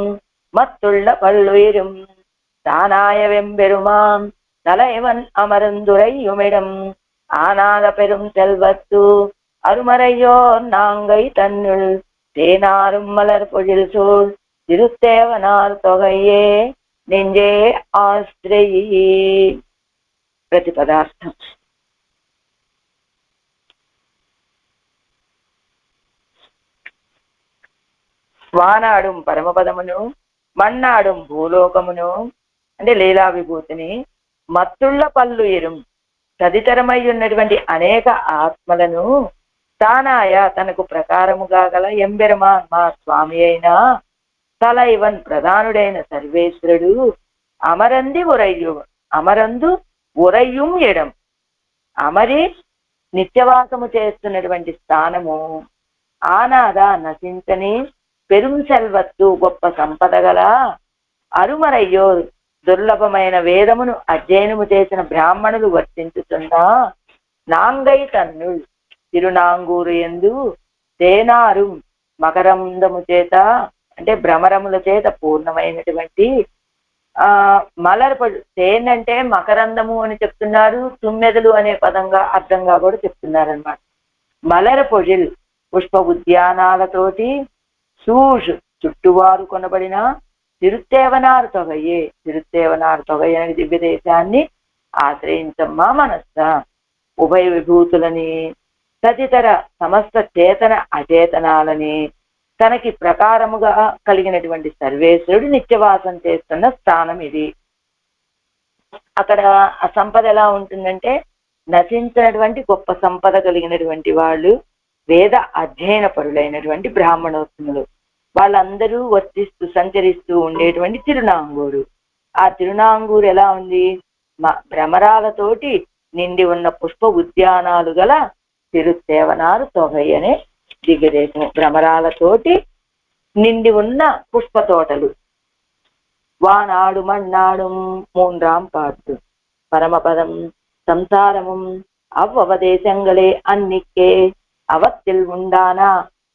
మత్తుళ్ళ పల్లుయిరుం தானாய வெம்பெருமான் தலைவன் அமர்ந்துரையுமிடம் ஆனாத பெரும் செல்வத்து அருமறையோர் நாங்கை தன்னுள் தேனாரும் மலர் பொழில் சூழ் திருத்தேவனார் தொகையே நெஞ்சே ஆஸ்திரயி. ప్రతిపదార్థం. వానాడుం పరమపదమును మన్నాడుం భూలోకమును అంటే లీలా విభూతిని మత్తుళ్ళ పల్లు ఎరుం తదితరమై ఉన్నటువంటి అనేక ఆత్మలను తానాయ తనకు ప్రకారముగా గల ఎంబెరమాన్ మా స్వామి అయిన తలైవన్ ప్రధానుడైన సర్వేశ్వరుడు అమరందు ఉరయ్యం ఎడం అమరి నిత్యవాసము చేస్తున్నటువంటి స్థానము ఆనాద నశించని పెరుం సెల్వత్తు గొప్ప సంపద గల అరుమరయ్యో దుర్లభమైన వేదమును అధ్యయనము చేసిన బ్రాహ్మణులు వర్తించుతున్నా నాంగై తన్నుల్ తిరునాంగూరు యందు తేనారు మకరందము చేత అంటే భ్రమరముల చేత పూర్ణమైనటువంటి మలర్పడు. తేన్ అంటే మకరందము అని చెప్తున్నారు, తుమ్మెదలు అనే పదంగా అర్థంగా కూడా చెప్తున్నారు అనమాట. మలర పొజిల్ పుష్ప ఉద్యానాలతోటి సూష్ చుట్టువారు కొనబడిన తిరుత్తేవనారు తొగయే తిరుత్తేవనారు తొగయ అనే దివ్య దేశాన్ని ఆశ్రయించమ్మా మనస్స. ఉభయ విభూతులని తదితర సమస్త చేతన అచేతనాలని తనకి ప్రకారముగా కలిగినటువంటి సర్వేశ్వరుడు నిత్యవాసం చేస్తున్న స్థానం ఇది. అక్కడ ఆ సంపద ఎలా ఉంటుందంటే నశించినటువంటి గొప్ప సంపద కలిగినటువంటి వాళ్ళు వేద అధ్యయన పరులైనటువంటి బ్రాహ్మణోత్తములు వాళ్ళందరూ వర్తిస్తూ సంచరిస్తూ ఉండేటువంటి తిరునాంగూరు. ఆ తిరునాంగూరు ఎలా ఉంది? భ్రమరాలతోటి నిండి ఉన్న పుష్ప ఉద్యానాలు గల తిరుత్తేవనారు తొగై అనే దివ్యదేశము. భ్రమరాలతోటి నిండి ఉన్న పుష్ప తోటలు. వానాడు మన్నాడు మూండ్రాం పాటు పరమపదం సంసారముం అవ్వవదేశங்களே அன்னிக்கே அவத்தில் உண்டான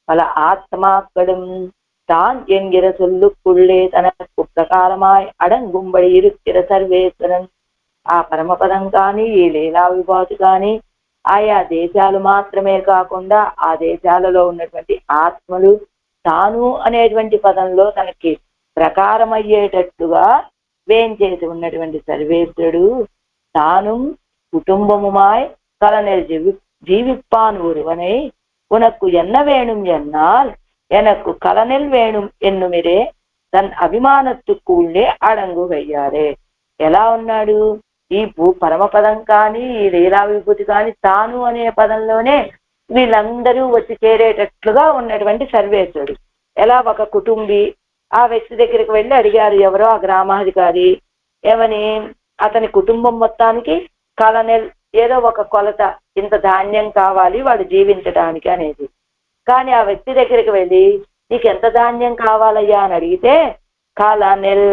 பல ஆத்மாக்களும் தான் என்கிற சொல்லுக்குள்ளே தனக்கு பிரகாரமாய் అడంగుంబడి ఇరుక్కిర సర్వేశ్వరన్. ఆ పరమపదం కానీ ఈ లీలా విభూతి కానీ ఆయా దేశాలు మాత్రమే కాకుండా ఆ దేశాలలో ఉన్నటువంటి ఆత్మలు తాను అనేటువంటి పదంలో తనకి ప్రకారమయ్యేటట్టుగా వేంచేసి ఉన్నటువంటి సర్వేశ్వరుడు తాను కుటుంబముమాయ్ కలనెల్ జీవిப்பான் ஒருவனை உனக்கு என்ன வேணும் என்னால் எனக்கு கலனில் வேணும் ఎన్నుమిరే తన అభిమానத்துக்கு உள்ளே అడంగు వెయ్యారే. ఎలా ఉన్నాడు? ఈ పరమపదం కానీ ఈ లీలా విభూతి కానీ తాను అనే పదంలోనే వీళ్ళందరూ వచ్చి చేరేటట్లుగా ఉన్నటువంటి సర్వేశ్వరుడు. ఎలా ఒక కుటుంబి ఆ వ్యక్తి దగ్గరికి వెళ్ళి అడిగారు ఎవరో ఆ గ్రామాధికారి ఏమని, అతని కుటుంబం మొత్తానికి కలనెల్ ఏదో ఒక కొలత, ఇంత ధాన్యం కావాలి వాడు జీవించడానికి అనేది. కానీ ఆ వ్యక్తి దగ్గరికి వెళ్ళి నీకు ఎంత ధాన్యం కావాలయ్యా అని అడిగితే కలనెల్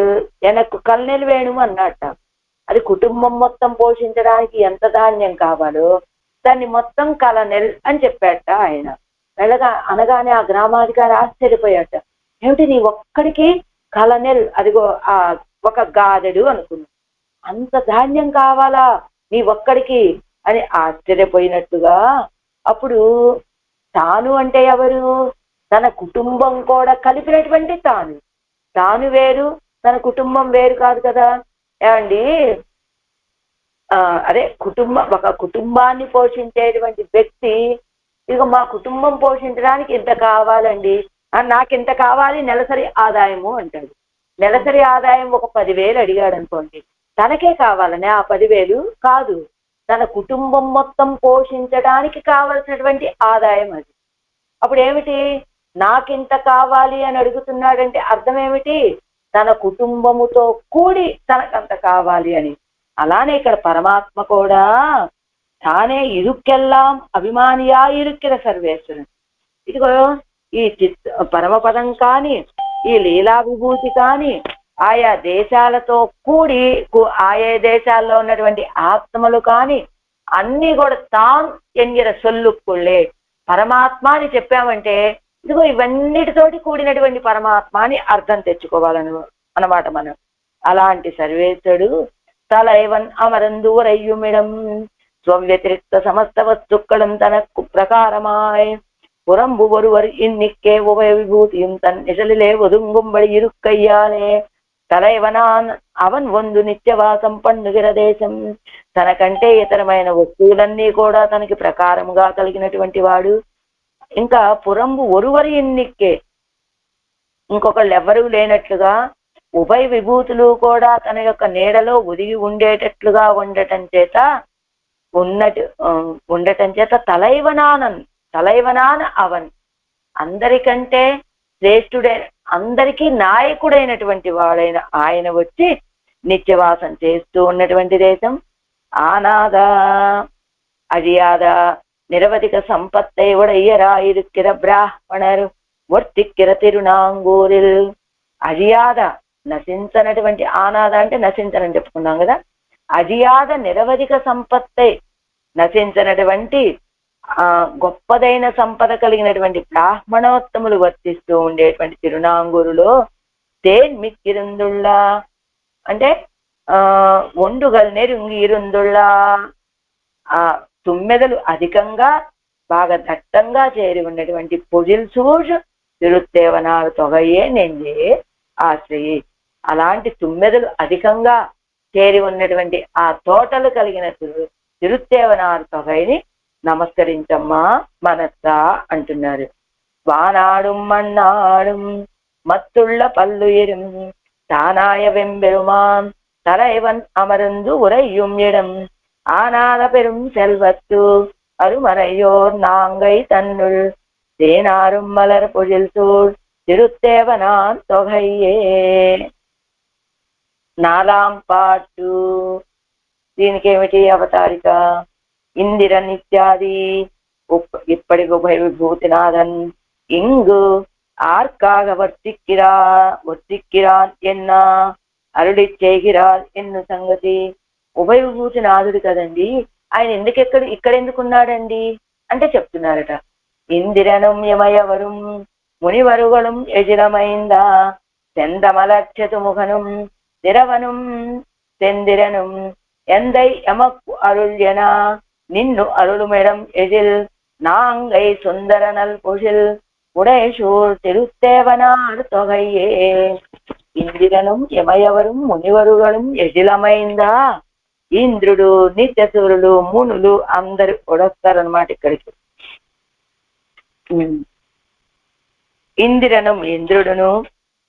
ఎనకు కలనెల్ వేణు అన్నట్ట. అది కుటుంబం మొత్తం పోషించడానికి ఎంత ధాన్యం కావాలో దాన్ని మొత్తం కలనెల్ అని చెప్పాట ఆయన. అనగానే ఆ గ్రామాధికారి ఆశ్చర్యపోయాట. ఏమిటి నీ ఒక్కడికి కలనెల్, అదిగో ఆ ఒక గాదెడు అనుకున్నా, అంత ధాన్యం కావాలా నీ ఒక్కడికి అని ఆశ్చర్యపోయినట్టుగా. అప్పుడు తాను అంటే ఎవరు? తన కుటుంబం కూడా కలిపినటువంటి తాను. తాను వేరు, తన కుటుంబం వేరు కాదు కదా ఏమండి. అదే ఒక కుటుంబాన్ని పోషించేటువంటి వ్యక్తి ఇక మా కుటుంబం పోషించడానికి ఇంత కావాలండి, నాకింత కావాలి నెలసరి ఆదాయము అంటాడు. నెలసరి ఆదాయం ఒక 10,000 అడిగాడు అనుకోండి, తనకే కావాలని ఆ 10,000 కాదు, తన కుటుంబం మొత్తం పోషించడానికి కావలసినటువంటి ఆదాయం అది. అప్పుడు ఏమిటి? నాకింత కావాలి అని అడుగుతున్నాడంటే అర్థం ఏమిటి? తన కుటుంబముతో కూడి తనకంత కావాలి అని. అలానే ఇక్కడ పరమాత్మ కూడా తానే ఇరుక్కెల్లాం అభిమానియా ఇరుక్కిన సర్వేశ్వరుడు. ఇదిగో ఈ పరమపదం కానీ, ఈ లీలా విభూతి కానీ ఆయా దేశాలతో కూడి, ఆయా దేశాల్లో ఉన్నటువంటి ఆత్మలు కానీ అన్ని కూడా తాన్ ఎంగిర సొల్లుక్కుళ్ళే పరమాత్మ అని చెప్పామంటే ఇదిగో ఇవన్నిటితోటి కూడినటువంటి పరమాత్మ అని అర్థం తెచ్చుకోవాలన్నమాట మనం. అలాంటి సర్వేశ్వరుడు తలైవన్ అమరందూరయ్యుమిడం స్వవ్యతిరిక్త సమస్త వస్తుక్കളും తనకు ప్రకారమాయ్ புறம்பு ஒருவர் இன்னிக்கே உபய விபூதியும் தன் நிழலிலே ஒதுங்கும்படி இருக்கையாலே தலைவனான் అవన్ వందు నిత్యవాసం పండుగిర దేశం. తనకంటే ఇతరమైన వస్తువులన్నీ కూడా తనకి ప్రకారముగా కలిగినటువంటి వాడు. ఇంకా పురంబు ఒరువరి ఎన్నిక్కే, ఇంకొకళ్ళు ఎవరూ లేనట్లుగా ఉభయ విభూతులు కూడా తన యొక్క నీడలో ఒదిగి ఉండేటట్లుగా ఉండటం చేత తలైవనాన అవన్ అందరికంటే శ్రేష్ఠుడే, అందరికీ నాయకుడైనటువంటి వాడైన ఆయన వచ్చి నిత్యవాసం చేస్తూ ఉన్నటువంటి దేశం. ఆనాద అழியாத నిరవధిక సంపత్తై ఉడయ్యరాయిరుక్కిற బ్రాహ్మణరు వర్తిక్కిற తిరునాంగూరిల్. అழியாத నశించనటువంటి, ఆనాద అంటే నశించనని చెప్పుకున్నాం కదా. అழியாத నిరవధిక సంపత్తై నశించనటువంటి గొప్పదైన సంపద కలిగినటువంటి బ్రాహ్మణోత్తములు వర్తిస్తూ ఉండేటువంటి తిరునాంగూరులో తేన్ మిక్కిరుందుళ్ళా అంటే ఒండుగల్ నెరుంగి ఇరుందుళ్ళా, ఆ తుమ్మెదలు అధికంగా బాగా దట్టంగా చేరి ఉన్నటువంటి పొజిల్ సూజ్ తిరుత్తేవనాలు తొగయే నెంజే ఆశ్రయి. అలాంటి తుమ్మెదలు అధికంగా చేరి ఉన్నటువంటి ఆ తోటలు కలిగిన తిరుత్తేవనాలు తొగైని నమస్కరించమ్మా మనస్సా అంటున్నారు. వానాడుం మన్నాడుం మత్తుళ్ళ పల్లు ఎరుం తానాయ వెంబెరుమాన్ தலைவன் அமர்ந்து உரையும் இடம் ஆனாத பெரும் செல்வத்து அருமறையோர் நாங்கை தன்னுள் தேனாரும் மலர் பொழில் சூழ் திருத்தேவனான் தொகையே. నాలాం పాటు దీనికేమిటి అవతారిక? ఇందిర నిత్యాది இப்படிக்கு உபய விபூதிநாதன் இங்கு ஆர்க்காக వర్తిక్కిరాన్ ఎన్న అరుడి చేయగిరాల్ ఎన్ను సంగతి. ఉభయ విభూతినాథుడు కదండి, ఆయన ఇక్కడ ఎందుకున్నాడండి అంటే చెప్తున్నారట. ఇందిరనం యమయవరుం మునివరుగళం ఎజిలమైందా செந்தமலர்ச்சது முகனும் திரவனும் செந்திரனும் எந்தை எமக்கு அருள் என நின்னு அருளுமிடம் எதில் நாங்கை சுந்தரனல் பொழில் உடைசூழ் திருத்தேவனார் தொகையே. ఇంద్రനും యమయవரும் మునివరుగళం ఎజిలమైందా, ఇంద్రుడు నిత్యసూరుడు మునులు అందరు వస్తారనమాట ఇక్కడికి. ఇంద్రനും ఇంద్రుడును,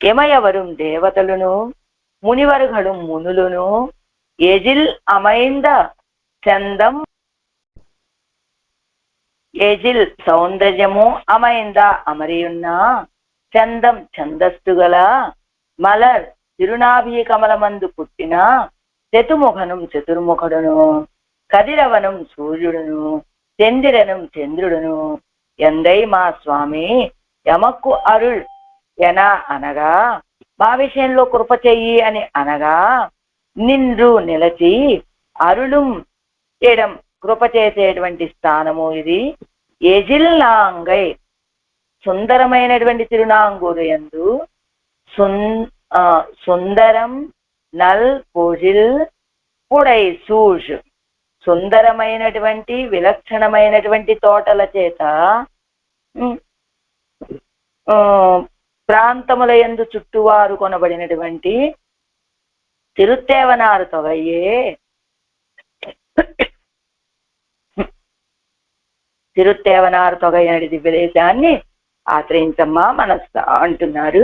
యమయవరం దేవతలను, మునివరుగళం మునులను, ఎజిల్ అమైంద చందం ఎజిల్ సౌందర్యము అమైంద అమరియున్న చందం ఛందస్సు గల మలర్ తిరునాభి కమలమందు పుట్టిన చతుముఖనుం చతుర్ముఖుడును, కదిరవనం సూర్యుడును, చందిరనం చంద్రుడును, ఎందై మా స్వామి ఎమక్కు అరుళ్ ఎన అనగా మా విషయంలో కృప చెయ్యి అని అనగా, నిండ్రు నిలచి అరుళం చేయడం కృప చేసేటువంటి స్థానము ఇది. ఎజిల్లాంగై సుందరమైనటువంటి తిరునాంగూరు యందు సుందరం నల్ పొజిల్ పుడై సూష్ సుందరమైనటువంటి విలక్షణమైనటువంటి తోటల చేత ప్రాంతముల యందు చుట్టువారు కొనబడినటువంటి తిరుత్తేవనారు తొగయ్యే తిరుత్తేవనారు తొగయ్యనడి దివ్యదేశాన్ని ఆశ్రయించమ్మా మనస్స అంటున్నారు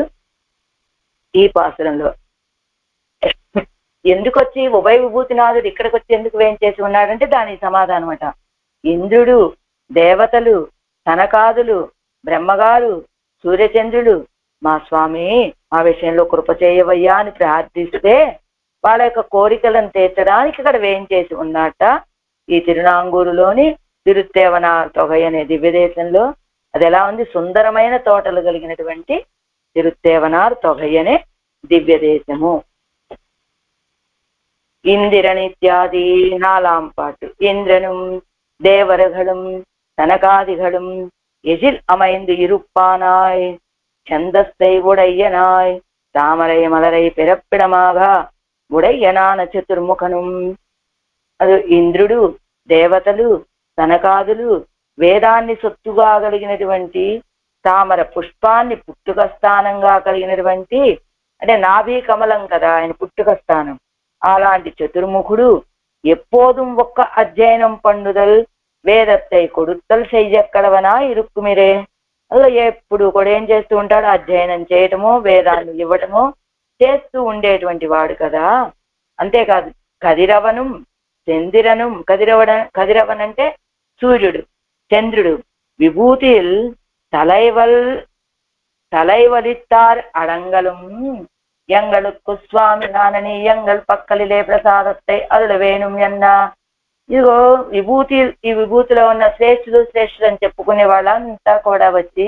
ఈ పాసురంలో. ఎందుకు వచ్చి ఉభయ విభూతినాథుడు ఇక్కడికి వచ్చి ఎందుకు వేయించేసి ఉన్నాడంటే దానికి సమాధానం అట. ఇంద్రుడు, దేవతలు, సనకాదులు, బ్రహ్మగారు, సూర్యచంద్రుడు మా స్వామి మా విషయంలో కృప చేయవయ్యా అని ప్రార్థిస్తే వాళ్ళ యొక్క కోరికలను తీర్చడానికి ఇక్కడ వేయించేసి ఉన్నట్ట. ఈ తిరునాంగూరులోని తిరుత్తేవన తొగై అనే దివ్యదేశంలో అది ఎలా ఉంది, సుందరమైన తోటలు కలిగినటువంటి తిరుత్తేవనార్ తొగై అనే దివ్యదేశము. இந்திரனித்யாதி 4ஆம் பாட்டு. இந்திரனும் தேவர்களும் தனகாதிகளும் எதில் அமைந்து இருப்பானாய், சந்தஸ்தை உடையனாய் தாமரை மலரை பிறப்பிடமாக ఉడయ్యనాన చతుర్ముఖనుం. అది ఇంద్రుడు, దేవతలు, సనకాదులు, వేదాన్ని సొత్తుగా కలిగినటువంటి తామర పుష్పాన్ని పుట్టుక స్థానంగా కలిగినటువంటి, అంటే నాభి కమలం కదా ఆయన పుట్టుక స్థానం, అలాంటి చతుర్ముఖుడు எப்போதும் ఒక్క అధ్యయనం పండుదల్ వేదத்தை கொடுத்தல் செய்யக்கடవనా ఇరుక్కుమిరే. అలా ఎప్పుడు కూడా ఏం చేస్తూ ఉంటాడు, అధ్యయనం చేయటమో వేదాన్ని ఇవ్వటమో చేస్తూ ఉండేటువంటి వాడు కదా. అంతేకాదు కదిరవనం చందిరనం, కదిరవన్ అంటే సూర్యుడు, చంద్రుడు, విభూతిల్ தலைவலித்தார் அடங்கலும் எங்களுக்கு சுவாமி நானனி எங்கள் పక్కలిలే ప్రసాదத்தை అరుల వేణుం ఎన్నా. ఇదిగో విభూతి, ఈ విభూతిలో ఉన్న శ్రేష్ఠులు అని చెప్పుకునే వాళ్ళంతా కూడా వచ్చి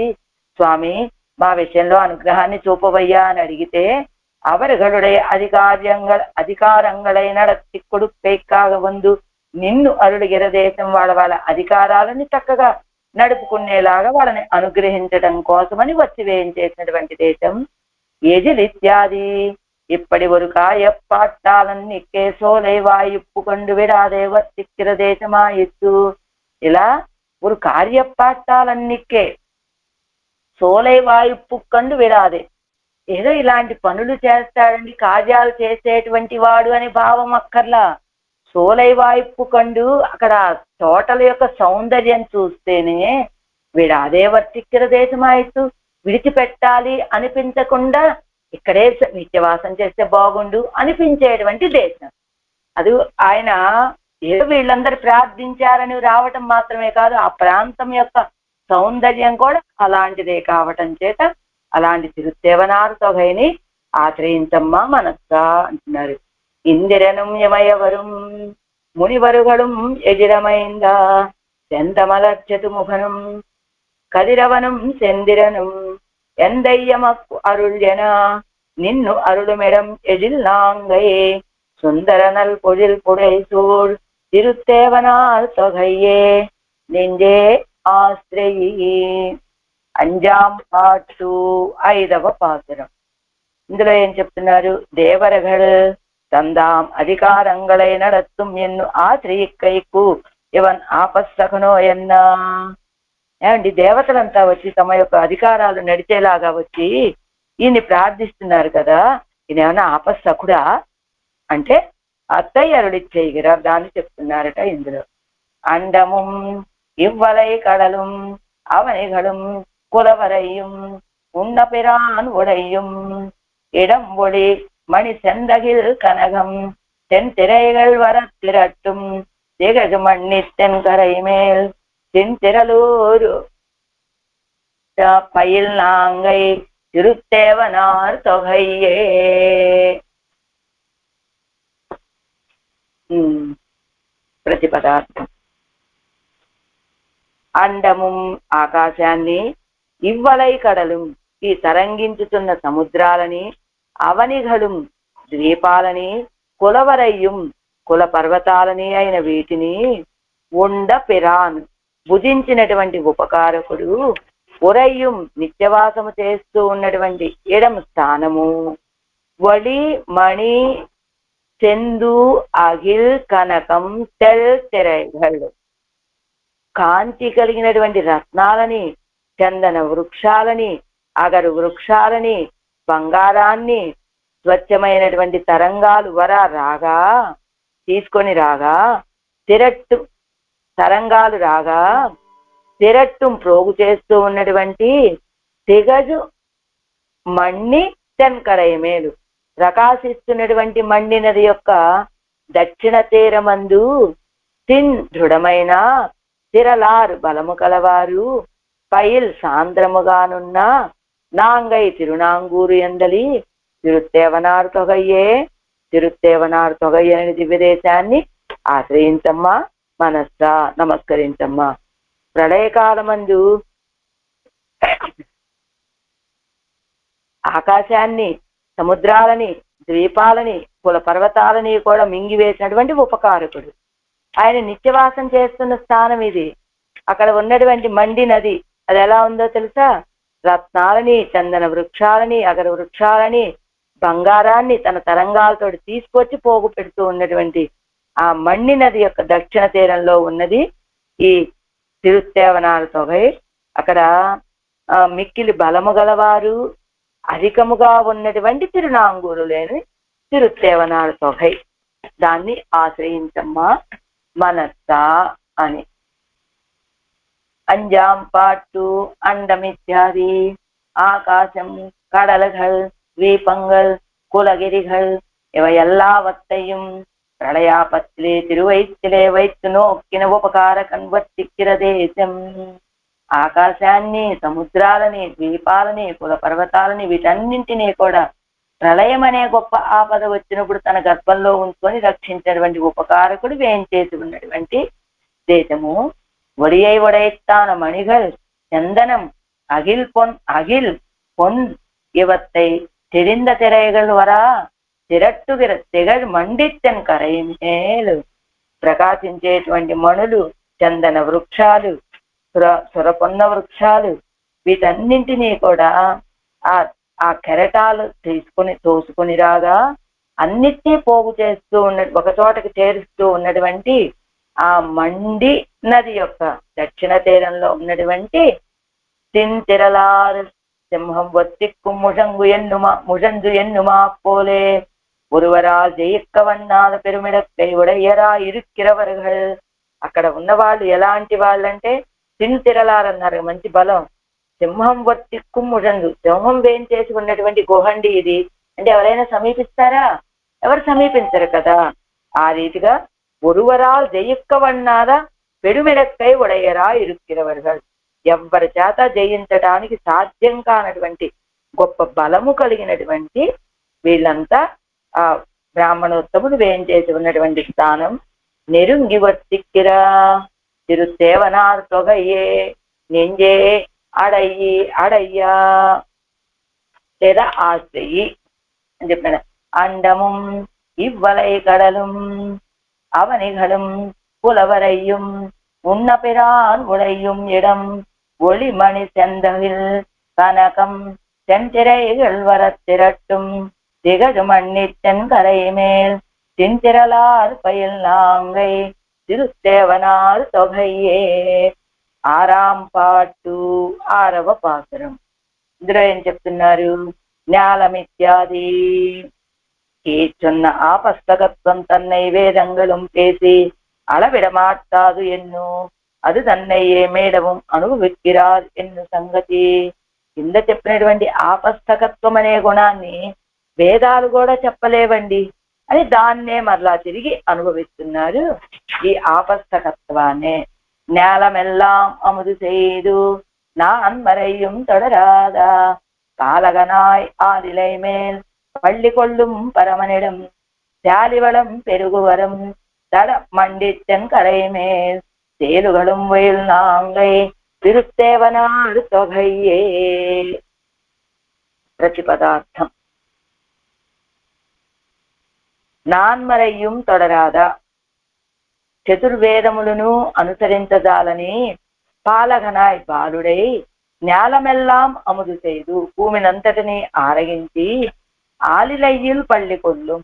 స్వామి మా విషయంలో అనుగ్రహాన్ని చూపవయ్యా అని అడిగితే, அவர்களுடைய అధికారంగళై நடத்தி கொடுப்பேக்காக வந்து నిన్ను అరుడిగిర దేశం వాళ్ళ అధికారాలని చక్కగా నడుపుకునేలాగా వాళ్ళని అనుగ్రహించడం కోసమని వచ్చి వేయించేసినటువంటి దేశం. ఎజిలిత్యాది ఇప్పటి వరకు ఎప్పాట్టాలన్నిక్కే సోలై వాయిప్పు కొండు విడాదే వర్తిక్కిర దేశమాయిత్తు. ఇలా ஒரு కార్యపాట్టాలన్నిక్కే సోలై వాయిప్పు కండు విడాదే, ఏదో ఇలాంటి పనులు చేస్తాడండి, కార్యాలు చేసేటువంటి వాడు అనే భావం అక్కర్లా. సోలై వాయిప్పు కండు అక్కడ తోటల యొక్క సౌందర్యం చూస్తేనే వీడు అదే వర్తిక్కిర దేశమాయిత్తు, విడిచిపెట్టాలి అనిపించకుండా ఇక్కడే నిత్యవాసం చేస్తే బాగుండు అనిపించేటువంటి దేశం. అది ఆయన ఏదో వీళ్ళందరూ ప్రార్థించారని రావటం మాత్రమే కాదు, ఆ ప్రాంతం యొక్క సౌందర్యం కూడా అలాంటిదే కావటం చేత అలాంటి తిరుత్తేవనారు తొగైని ఆశ్రయించమ్మా మనస్సా అంటున్నారు. ఇందిరനും యమయవரும் మునివరుగళం ఎజిరమైందా செந்தமலர்ச்சது முகனும் கதிரவனும் செந்திரனும் எந்தையமக்கு அருள் என நின்னு அருளுமிடம் எதில் நாங்கை சுந்தரனல் பொழில் புடை சூழ் திருத்தேவனார் தொகையே நெஞ்சே ఆశ్రయి. 5ஆம் பாட்டு 5వ పాసురం. ఇందులో ఏం చెప్తున్నారు, దేవరగళ్ தந்தாம் அதிகாரங்களை நடத்தும் ఎన్ను ఆశ్రయిక్కైకు ఇవన్ ఆపస్సకనో ఎన్నా. ఏమండి దేవతలంతా వచ్చి తమ యొక్క అధికారాలు నడిచేలాగా వచ్చి ఈయన్ని ప్రార్థిస్తున్నారు కదా, ఈయన ఏమన్నా ఆపస్సకుడా అంటే అత్తయ్య అరుడిచ్చేయగిరా దాన్ని చెప్తున్నారట ఇందులో. అండముం ఇవ్వలై కడலும் அவனைகளும் குலவரையும் உண்ண பிரான் உடையும் இடம் ஒளி மணி செந்தகில் கனகம் தென் திரைகள் வர திரட்டும் திகழ் மண்ணி தென்கரை மேல் தின்திரலூர் பயில் நாங்கை திருத்தேவனார் தொகையே. ప్రతిపదార్థం. అండము ఆకాశాన్ని, ఇవ్వలై కడలు ఈ తరంగించుతున్న సముద్రాలని, అవనిఘలు ద్వీపాలని, కులవరయ్యం కుల పర్వతాలని అయిన వీటిని, ఉండ పిరాన్ భుజించినటువంటి ఉపకారకుడు, ఉరయ్యం నిత్యవాసము చేస్తూ ఉన్నటువంటి ఎడం స్థానము, వళి మణి చెందు అగిల్ కనకం తెల్ తెరైగళ్ళు కాంతి కలిగినటువంటి రత్నాలని, చందన వృక్షాలని, అగరు వృక్షాలని, బంగారాన్ని, స్వచ్ఛమైనటువంటి తరంగాలు రాగా తీసుకొని రాగా, తిరట్టు తరంగాలు రాగా తిరట్టు ప్రోగు చేస్తూ ఉన్నటువంటి తిగజు మణి తెన్కరయమేలు ప్రకాశిస్తున్నటువంటి మణి నది యొక్క దక్షిణ తీరమందు, తిన్ దృఢమైన, తిరలారు బలము కలవారు, పైల్ సాంద్రముగానున్న, నాంగై తిరునాంగూరు ఎందలి తిరుత్తేవనారు తొగయ్యే తిరుత్తేవనారు తొగయ్య అనే దివ్యదేశాన్ని ఆశ్రయించమ్మా, మనస్సా నమస్కరించమ్మా. ప్రళయకాలమందు ఆకాశాన్ని, సముద్రాలని, ద్వీపాలని, కుల పర్వతాలని కూడా మింగివేసినటువంటి ఉపకారకుడు. ఆయన నిత్యవాసం చేస్తున్న స్థానం ఇది. అక్కడ ఉన్నటువంటి మండి నది అది ఎలా ఉందో తెలుసా? రత్నాలని, చందన వృక్షాలని, అగర వృక్షాలని, బంగారాన్ని తన తరంగాలతో తీసుకొచ్చి పోగు పెడుతూ ఉన్నటువంటి ఆ మణి నది యొక్క దక్షిణ తీరంలో ఉన్నది ఈ తిరుత్తేవనారు తొగై. అక్కడ మిక్కిలి బలము గలవారు, అధికముగా ఉన్నటువంటి తిరునాంగూరు లేని తిరుత్తేవనారు తొగై. దాన్ని ఆశ్రయించమ్మా మనస్సా అని. அஞ்சாம் பாட்டு அண்டமித்யாதி ஆகாசம், கடல்கள், தீபங்கள், குலகிரிகள் இவை எல்லாவற்றையும் பிரளயாபத்திலே திருவயிற்றிலே வைத்து నోక్కిన ఉపకార కన్వర్తిక్కిర దేశం. ఆకాశాన్ని, సముద్రాలని, ద్వీపాలని, కుల పర్వతాలని వీటన్నింటినీ కూడా ప్రళయం అనే గొప్ప ఆపద వచ్చినప్పుడు తన గర్భంలో ఉంచుకొని రక్షించినటువంటి ఉపకారకుడు వేయించేసి ఉన్నటువంటి దేశము. ஒடியை உடைத்தான மணிகள், சந்தனம், அகில் பொன் இவத்தை தெரிந்த திரைகள் வரா తిరట్టుగిర తెగ మండిత్తెన్ కరైమేలు ప్రకాశించేటువంటి మణులు, చందన వృక్షాలు, సురపొన్న వృక్షాలు వీటన్నింటినీ కూడా ఆ కెరటాలు తోసుకొని రాగా అన్నిటినీ పోగు చేస్తూ ఒక చోటకి చేరుస్తూ ఉన్నటువంటి ఆ మండి నది యొక్క దక్షిణ తీరంలో ఉన్నటువంటి తింతిరలారు సింహం ఒత్తిక్కు ముజంజు ఎన్నుమా పోలే ஒருவரால் ஜெயிக்க வண்ணாத பெருமிடக்கை உடையరా ఇరుక్కిరవరుగల్. అక్కడ ఉన్న వాళ్ళు ఎలాంటి వాళ్ళంటే తింతిరలారన్నారు, మంచి బలం. సింహం వర్తిక్కు ముజంజు, సింహం వేయించేసి ఉన్నటువంటి గుహండి ఇది అంటే ఎవరైనా సమీపిస్తారా? ఎవరు సమీపించరు కదా. ఆ రీతిగా ఒరువరాల్ జయిక్క వన్నాద పెరుమిడక్కై ఉడయరా ఇరుక్కిరవరుగల్, ఎవ్వరి చేత జయించడానికి సాధ్యం కానటువంటి గొప్ప బలము కలిగినటువంటి వీళ్ళంతా ఆ బ్రాహ్మణోత్తముడు వేయించేసి ఉన్నటువంటి స్థానం. నెరుంగి వర్తిక్కిరా తిరుత్తేవనార్ తొగయ్యే నెంజే అడయ్యా లేదా ఆశ్రయి అని చెప్పాడు. అండము ఇవ్వలై కడలం, అవనిఘలం, புலவரையும் உண்ண பிரான் உடையும் இடம், ஒளிமணி செந்தகில் கனகம் செந்திரைகள் வரத்திரட்டும், திகழ் மண்ணித்தன் கரை மேல் தின்திரலார் பயில் நாங்கை తిరుత్తేవనారు తొగయ్యే. ఆరాం పాటు 6వ పాసురం. ఇందులో ఏం చెప్తున్నారు? ஞாலமித்யாதி சொன்ன ஆபஸ்தகத்துவம் தன்னை வேதங்களும் பேசி அளவிடமாட்டாது ఎన్నో అది తన్నయ్యే మేడవం అనుభవిక్కిరార్ ఎన్ను సంగతి. కింద చెప్పినటువంటి ఆపస్తకత్వం అనే గుణాన్ని వేదాలు కూడా చెప్పలేవండి అని దాన్నే మరలా తిరిగి అనుభవిస్తున్నారు. ఈ ఆపస్తకత్వాన్నే ஞாலமெல்லாம் அமுது செய்து நான் மறையும் தொடராதா காலகனாய் ஆதிலை மேல் பள்ளி கொள்ளும் பரமனிடம் శాలివళం పెరుగువరం தட மண்டித்தன் கரைமேல் சேலுகளும் வயல் நாங்கை திருத்தேவனார் தொகையே. ప్రతిపదార్థం. నాన్మరయ్యం తొడరాదా, చతుర్వేదములను అనుసరించజాలని పాలగనాయ్ బాలుడై ஞாலமெல்லாம் அமுது செய்து భూమినంతటిని ఆరగించి ఆలిలయ్యిల్ పల్లి కొల్లు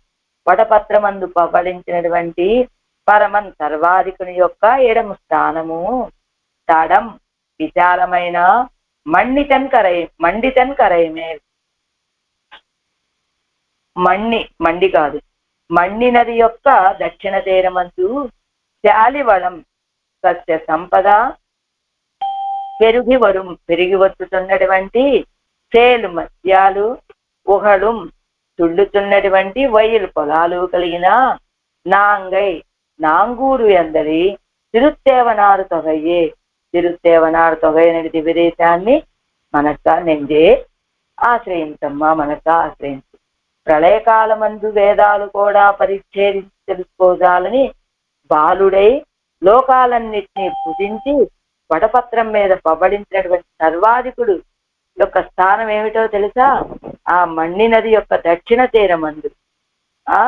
వడపత్రమందు పవళించినటువంటి పరమన్ సర్వాధికుని యొక్క ఎడము స్థానము తడం విశాలమైన మండితన్ కరైమేల్ మండి కాదు మణ్ణి నది యొక్క దక్షిణ తీరమందు శాలివళం సస్య సంపద పెరిగి వస్తున్నటువంటి చేలు మత్స్యాలు ఉహళం తుళ్ళుతున్నటువంటి వయలు పొలాలు కలిగిన నాంగై నాంగూరు ఎందరి తిరుత్తేవనారు తొగయ్యే. తిరుత్తేవనారు తొగై అనేది దివ్యదేశాన్ని మనక నెంజే ఆశ్రయించమ్మా, మనక ఆశ్రయించు. ప్రళయకాలమందు వేదాలు కూడా పరిచ్ఛేదించి తెలుసుకోవాలని బాలుడై లోకాలన్నిటినీ పూజించి వటపత్రం మీద పవ్వడించినటువంటి సర్వాధికుడు యొక్క స్థానం ఏమిటో తెలుసా? ఆ మణ్ణి నది యొక్క దక్షిణ తీరమందు ఆ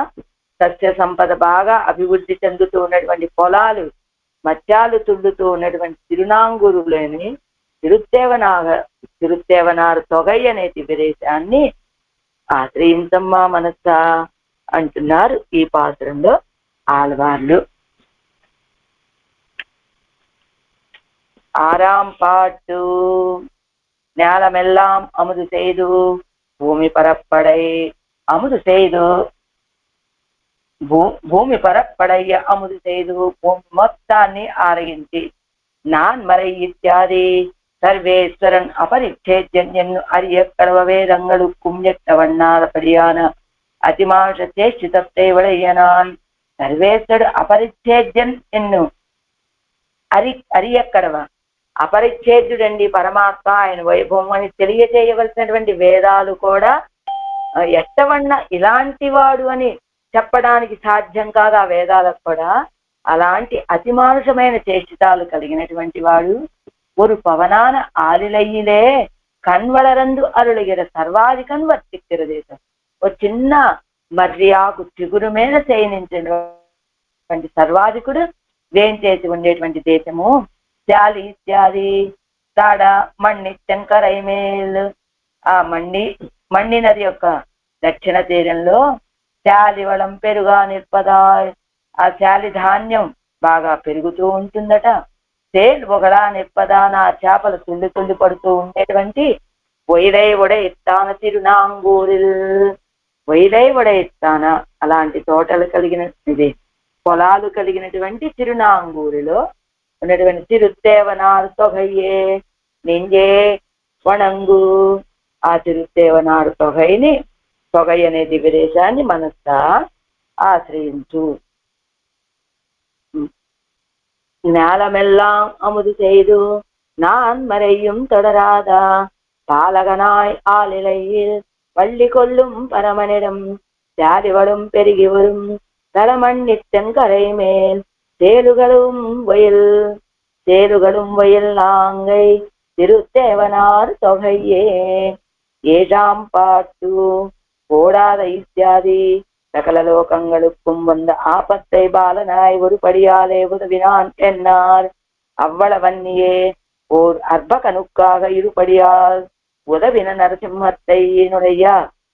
సస్య సంపద బాగా అభివృద్ధి చెందుతూ ఉన్నటువంటి పొలాలు, మత్స్యాలు తుళ్ళుతూ ఉన్నటువంటి తిరునాంగూరులోని తిరుత్తేవనారు తొగై అనే దివ్యదేశాన్ని ఆశ్రయించమ్మా మనసా అంటున్నారు ఈ పాత్రంలో ఆళ్వార్లు. ஆறாம் பாட்டு. ஞாலமெல்லாம் அமுது செய்து பூமி பரப்படை அமுது செய்து భూమి పరప్పడయ్య అముదు செய்து భూమి మొత్తాన్ని ఆరగించి నాన్మరై ఇత్యాది സർവേശ്വരൻ അപരിച്ഛേദ്യൻ എന്നു അറിയക്കടവ വേദങ്ങളും ഞെട്ടവണ്ണാറപ്പടിയാന അതിമാഷേഷിതത്തെ വിളയനാൻ സർവേശ്വരു అపరిచ్ఛేద్యൻ ఎన్ను అరియక్కడవ. అపరిచ్ఛేద్యుడండి పరమాత్మ, ఆయన వైభవం అని తెలియజేయవలసినటువంటి వేదాలు కూడా ఎట్టవన్న ఇలాంటి వాడు అని చెప్పడానికి సాధ్యం కాదు. ఆ వేదాలకు కూడా అలాంటి అతిమానుషమైన చేష్టితాలు కలిగినటువంటి వాడు. ஒரு పవనాన ఆలిలయ్యిలే కన్వళరందు అరుళగిర సర్వాధికన్ వర్తిక్కిరదేశం. ఒక చిన్న మర్యాకు చిగురు మీద శయనించినటువంటి సర్వాధికుడు వేంచేసి ఉండేటువంటి దేశము శాలి ఇత్యాది తాడ మణ్ణి శంకరైమేల్. ఆ మణ్ణి నది యొక్క దక్షిణ తీరంలో శాలివళం పెరుగా నిற்பదా, ఆ శాలి ధాన్యం బాగా పెరుగుతూ ఉంటుందట. సేల్ ఒకడా నిప్పదాన, ఆ చేపలు తుల్లి పడుతూ ఉండేటువంటి వైరై ఇస్తాన తిరునాంగూరిల్. వైరై ఇస్తాన అలాంటి తోటలు కలిగిన ఇది పొలాలు కలిగినటువంటి తిరునాంగూరిలో ఉన్నటువంటి తిరుత్తేవనారు తొగయ్యే నింజే వణంగు. ఆ తిరుత్తేవనారు తొగై అనే దివ్యదేశాన్ని మనస్సా ఆశ్రయించు. ஞாலமெல்லாம் அமுது செய்து நான்மறையும் தொடராதா பாலகனாய் ஆலிலையில் பள்ளி கொள்ளும் பரமனிடம் ஜாதிவளும் பெருகி வரும் தலமண்ணித்தன் கரை மேல் சேலுகளும் வயல் நாங்கை திருத்தேவனார் தொகையே. ஏழாம் பாட்டு. ஓடாத இத்தியாதி சகல லோகங்களுக்கும் வந்த ஆபத்தை பாலனாய் ஒரு படியாலே உதவினான் என்னார். அவ்வளவன்னியே ஓர் அர்ப்பகனுக்காக இருபடியால் உதவின நரசிம்மத்தை என்னுடைய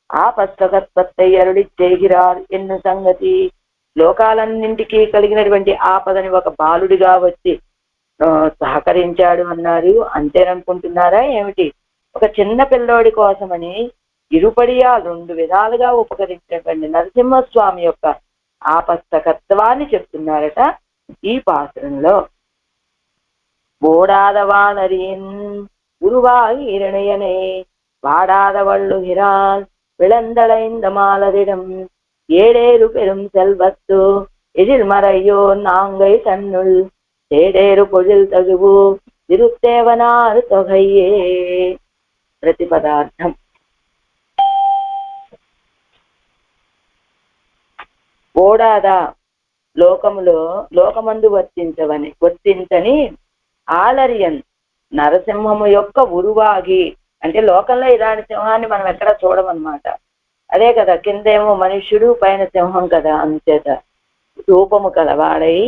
ఆపస్తకత్వத்தை అరుళి చేగిరార్ ఎన్ను సంగతి. లోకాలన్నింటికీ కలిగినటువంటి ఆపదని ఒక బాలుడిగా వచ్చి సహకరించాడు అన్నారు. అంతేననుకుంటున్నారా ఏమిటి? ఒక చిన్న పిల్లోడి కోసమని ఇరుపడియా రెండు విధాలుగా ఉపకరించినటువంటి నరసింహస్వామి యొక్క ఆపస్తకత్వాన్ని చెప్తున్నారట ఈ పాత్రంలో. ஓடாதவானரின் உருவாகி இரணையனே வாடாத வள்ளுகிறாள் விளந்தளைந்த மாலரிடம் ஏடேறு பெரும் செல்வத்து எதில் மறையோ நாங்கை தன்னுள் தேடேறு பொழில் தகுவு திருத்தேவனார் தொகையே. ప్రతిపదార్థం. ఓడాదా లోకమందు వర్తించని ఆలర్యన్ నరసింహము యొక్క ఉరువాగి. అంటే లోకంలో ఇలాంటి సింహాన్ని మనం ఎక్కడ చూడమన్నమాట. అదే కదా, కిందేమో మనుష్యుడు పైన సింహం కదా, అంచేత రూపము కలవాడై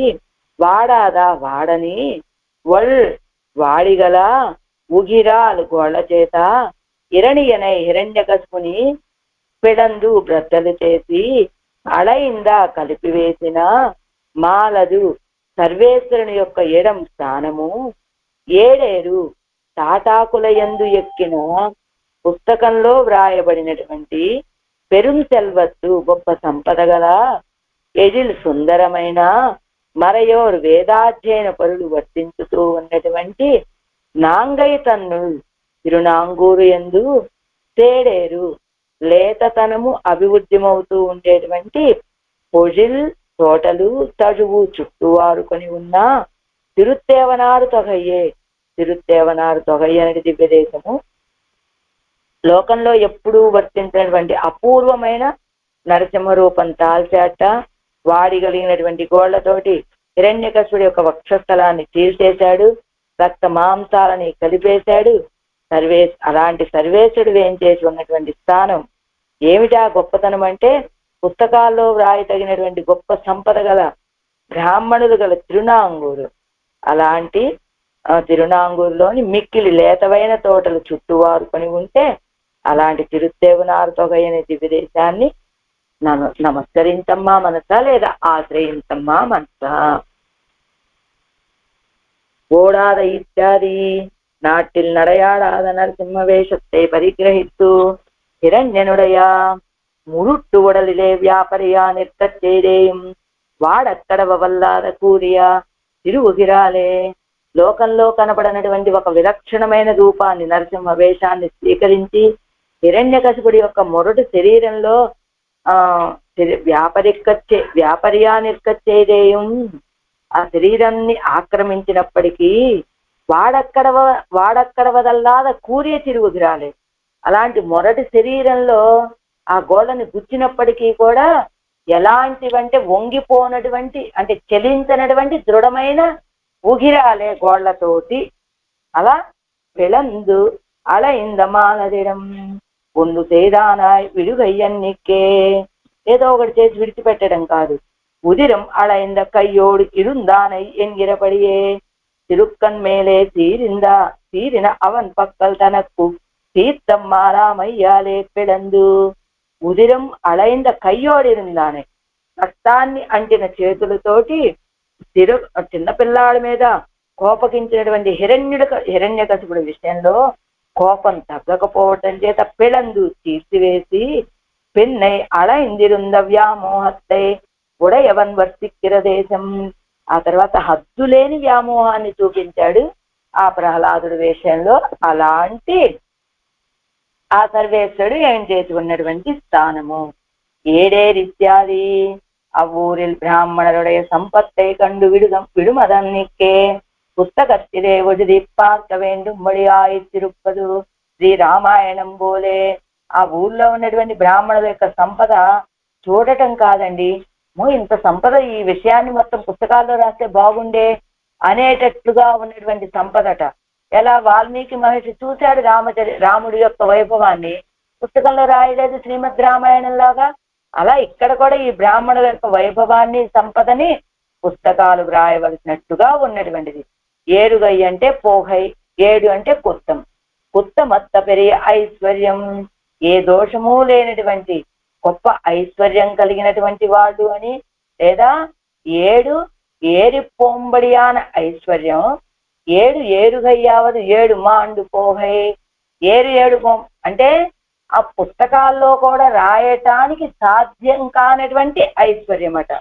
వాడాదా వాడని వాడిగల ఉగిరాలు గోళ్ల చేత ఇరణియనై హిరణ్యకశిపుని పిడందు బ్రద్దలు చేసి అళయిందా కలిపివేసిన మాలదు సర్వేశ్వరుని యొక్క ఎడం స్థానము ఏడేరు తాటాకులయందు ఎక్కిన పుస్తకంలో వ్రాయబడినటువంటి పెరుం సెల్వత్తు గొప్ప సంపద గల ఎజిల్ సుందరమైన మరయోర్ వేదాధ్యయన పరులు వర్తించుతూ ఉన్నటువంటి నాంగై తన్నుల్ తిరునాంగూరు యందు తేడేరు లేతతనము అభివృద్ధిమవుతూ ఉండేటువంటి పొజిల్ తోటలు తజువు చుట్టూ ఆరుకొని ఉన్న తిరుత్తేవనారు తొగయ్య అనేది దివ్యదేశము. లోకంలో ఎప్పుడూ వర్తించినటువంటి అపూర్వమైన నరసింహ రూపం తాల్చాట. వాడి కలిగినటువంటి గోళ్లతోటి హిరణ్యకశిపుడి యొక్క వక్షస్థలాన్ని చీల్చేశాడు, రక్త మాంసాలని కలిపేశాడు. అలాంటి సర్వేశ్వరుడు ఏం చేసి ఉన్నటువంటి స్థానం ఏమిటా గొప్పతనం అంటే, పుస్తకాల్లో వ్రాయతగినటువంటి గొప్ప సంపద గల బ్రాహ్మణులు గల తిరునాంగూరు. అలాంటి తిరునాంగూరులోని మిక్కిలి లేతవైన తోటలు చుట్టూ వారుకొని ఉంటే అలాంటి తిరుత్తేవనారు తొగై అనే దివ్యదేశాన్ని நமஸ்கரிந்தம்மா మనసా లేదా ఆశ్రయించమ్మా మనసా. ஓடாத இத்தியாதி நாட்டில் நடையாடாத நரசிம்ம வேஷத்தை பரிகிரகித்து హిరణ్యనుడయ మురుట్టు ఉడలిలే వ్యాపరియా నిற்கச் செய்தேயும் వాడక్కడవ వల్లాద కూరియా తిరుగుగిరాలే. లోకంలో కనపడనటువంటి ఒక విలక్షణమైన రూపాన్ని, నరసింహ వేషాన్ని స్వీకరించి హిరణ్యకశిపుడి యొక్క మొరటి శరీరంలో వ్యాపరియా నిற்கச் செய்தேயும் ఆ శరీరాన్ని ఆక్రమించినప్పటికీ వాడక్కడవదల్లాద కూరియ తిరుగుగిరాలే. అలాంటి మొరటి శరీరంలో ఆ గోడని గుచ్చినప్పటికీ కూడా ఎలాంటివంటే వంగిపోనటువంటి, అంటే చెలించనటువంటి దృఢమైన ఉగిరాలే గోళ్లతోటి. అలా పిళందు అళయిందమానదిడం ఒందు செய்தானாய் విడుగయ్యన్నికే. ఏదో ఒకటి చేసి విడిచిపెట్టడం కాదు. உதிரம் அளைந்த கையோடு இருந்தானை என்கிறபடியே திருக்கண் மேலே சீரின அவன் பக்கல் தனக்கு தீர்த்தம் மாறாமையாலே పిడందు. ఉదిరం అళైంద కయ్యోడు இருந்தாనే, రక్తాన్ని అంటిన చేతులతోటి చిన్నపిల్లాడి మీద కోపగించినటువంటి హిరణ్యకశిపుడి విషయంలో కోపం తగ్గకపోవటం చేత పిళందు తీర్చివేసి పెన్నై అళైందిరుంద వ్యామోహத்தை ఉడయవన్ వర్తిక్కిర దేశం. ఆ తర్వాత హద్దులేని వ్యామోహాన్ని చూపించాడు ఆ ప్రహ్లాదుడి విషయంలో. అలాంటి ఆ సర్వేశ్వరుడు ఏం చేసి ఉన్నటువంటి స్థానము ఏడేరిత్యాది అవ్వూరిల్ బ్రాహ్మణరుடைய సంపத்தை கண்டு விடுமதன்னிக்கே புஸ்தகத்திலே ஒழுதி பார்க்க வேண்டும்படி ஆயித்திருப்பது శ్రీరామాయణం పోలే. ఆ ఊర్లో ఉన్నటువంటి బ్రాహ్మణుల యొక్క సంపద చూడటం కాదండి, ఇంత సంపద, ఈ విషయాన్ని మొత్తం పుస్తకాల్లో రాస్తే బాగుండే అనేటట్లుగా ఉన్నటువంటి సంపదట. ఎలా వాల్మీకి మహర్షి చూశాడు రాముడి యొక్క వైభవాన్ని, పుస్తకంలో రాయలేదు శ్రీమద్ రామాయణం లాగా. అలా ఇక్కడ కూడా ఈ బ్రాహ్మణుల యొక్క వైభవాన్ని, సంపదని పుస్తకాలు వ్రాయవలసినట్టుగా ఉన్నటువంటిది. ఏరుగై అంటే పోహై, ఏడు అంటే కుత్తమత్త పెరియ ఐశ్వర్యం, ఏ దోషము లేనటువంటి గొప్ప ఐశ్వర్యం కలిగినటువంటి వాడు అని, లేదా ఏరి పొంబడియాన ఐశ్వర్యం, ఏరుగయ్యావదు ఏడు మాండు పోహై. ఏడు అంటే ఆ పుస్తకాల్లో కూడా రాయటానికి సాధ్యం కానటువంటి ఐశ్వర్యం అట.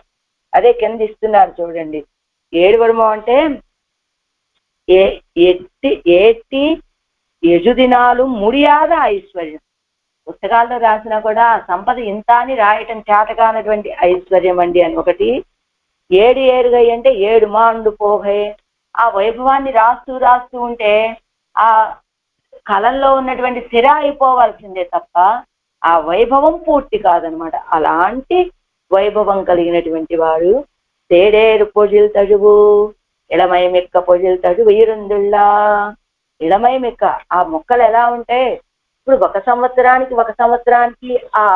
అదే కింద ఇస్తున్నారు చూడండి. ఏడువర్మం అంటే ఏటి యజుదినాలు ముడియాద ఐశ్వర్యం. పుస్తకాల్లో రాసినా కూడా సంపద ఇంత అని రాయటం చేతకానటువంటి ఐశ్వర్యం అండి అని ఒకటి. ఏరుగై అంటే ఏడు మాండు పోహే. ఆ వైభవాన్ని రాస్తూ ఉంటే ఆ కళల్లో ఉన్నటువంటి స్థిర అయిపోవాల్సిందే తప్ప ఆ వైభవం పూర్తి కాదనమాట. అలాంటి వైభవం కలిగినటువంటి వాడు తేడేరు పొజిల్ తడువు ఇళమై మిక్క పొజిల్ తడువు ఇరుందుళ్ళా. ఇళమై మిక్క ఆ మొక్కలు ఎలా ఉంటాయి, ఇప్పుడు ఒక సంవత్సరానికి ఆ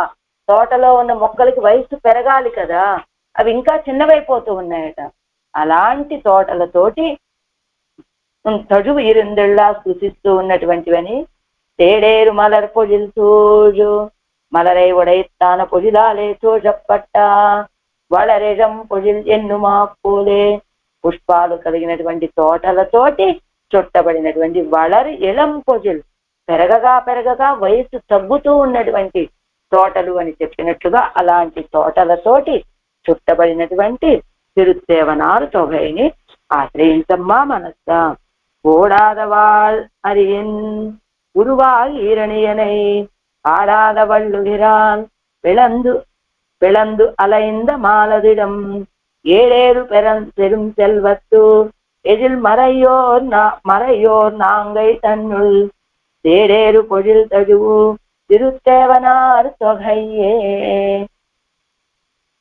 తోటలో ఉన్న మొక్కలకి వయసు పెరగాలి కదా, అవి ఇంకా చిన్నవైపోతూ ఉన్నాయట. అలాంటి తోటలతోటి తడువు ఇరుందుళ్ళా సూచిస్తూ ఉన్నటువంటివని. తేడేరు మలర్ పొజిల్ సూజు మలరై ఉడైత్తాన పొజిలాలే సూజప్పట్ట వళరెజం పొజిల్ ఎన్ను మాపూలే. పుష్పాలు కలిగినటువంటి తోటలతోటి చుట్టబడినటువంటి వళరి ఇళం పొజిల్, పెరగగా వయసు తగ్గుతూ ఉన్నటువంటి తోటలు అని చెప్పినట్లుగా అలాంటి తోటలతోటి చుట్టబడినటువంటి తిరుత్తేవనారు తొగైని ఆశ్రయించమ్మా మనస్స. ఓడాదవాళ్ అరియన్ உருவால் ஈரணியனை ஆடாத வள்ளுகிறான் பிளந்து அலைந்த மாலதிடம் ஏழேறு பெரும் செல்வத்து எதில் மறையோர் நாங்கை தன்னுள் தேடேறு பொழில் தழுவு திருத்தேவனார் தொகையே.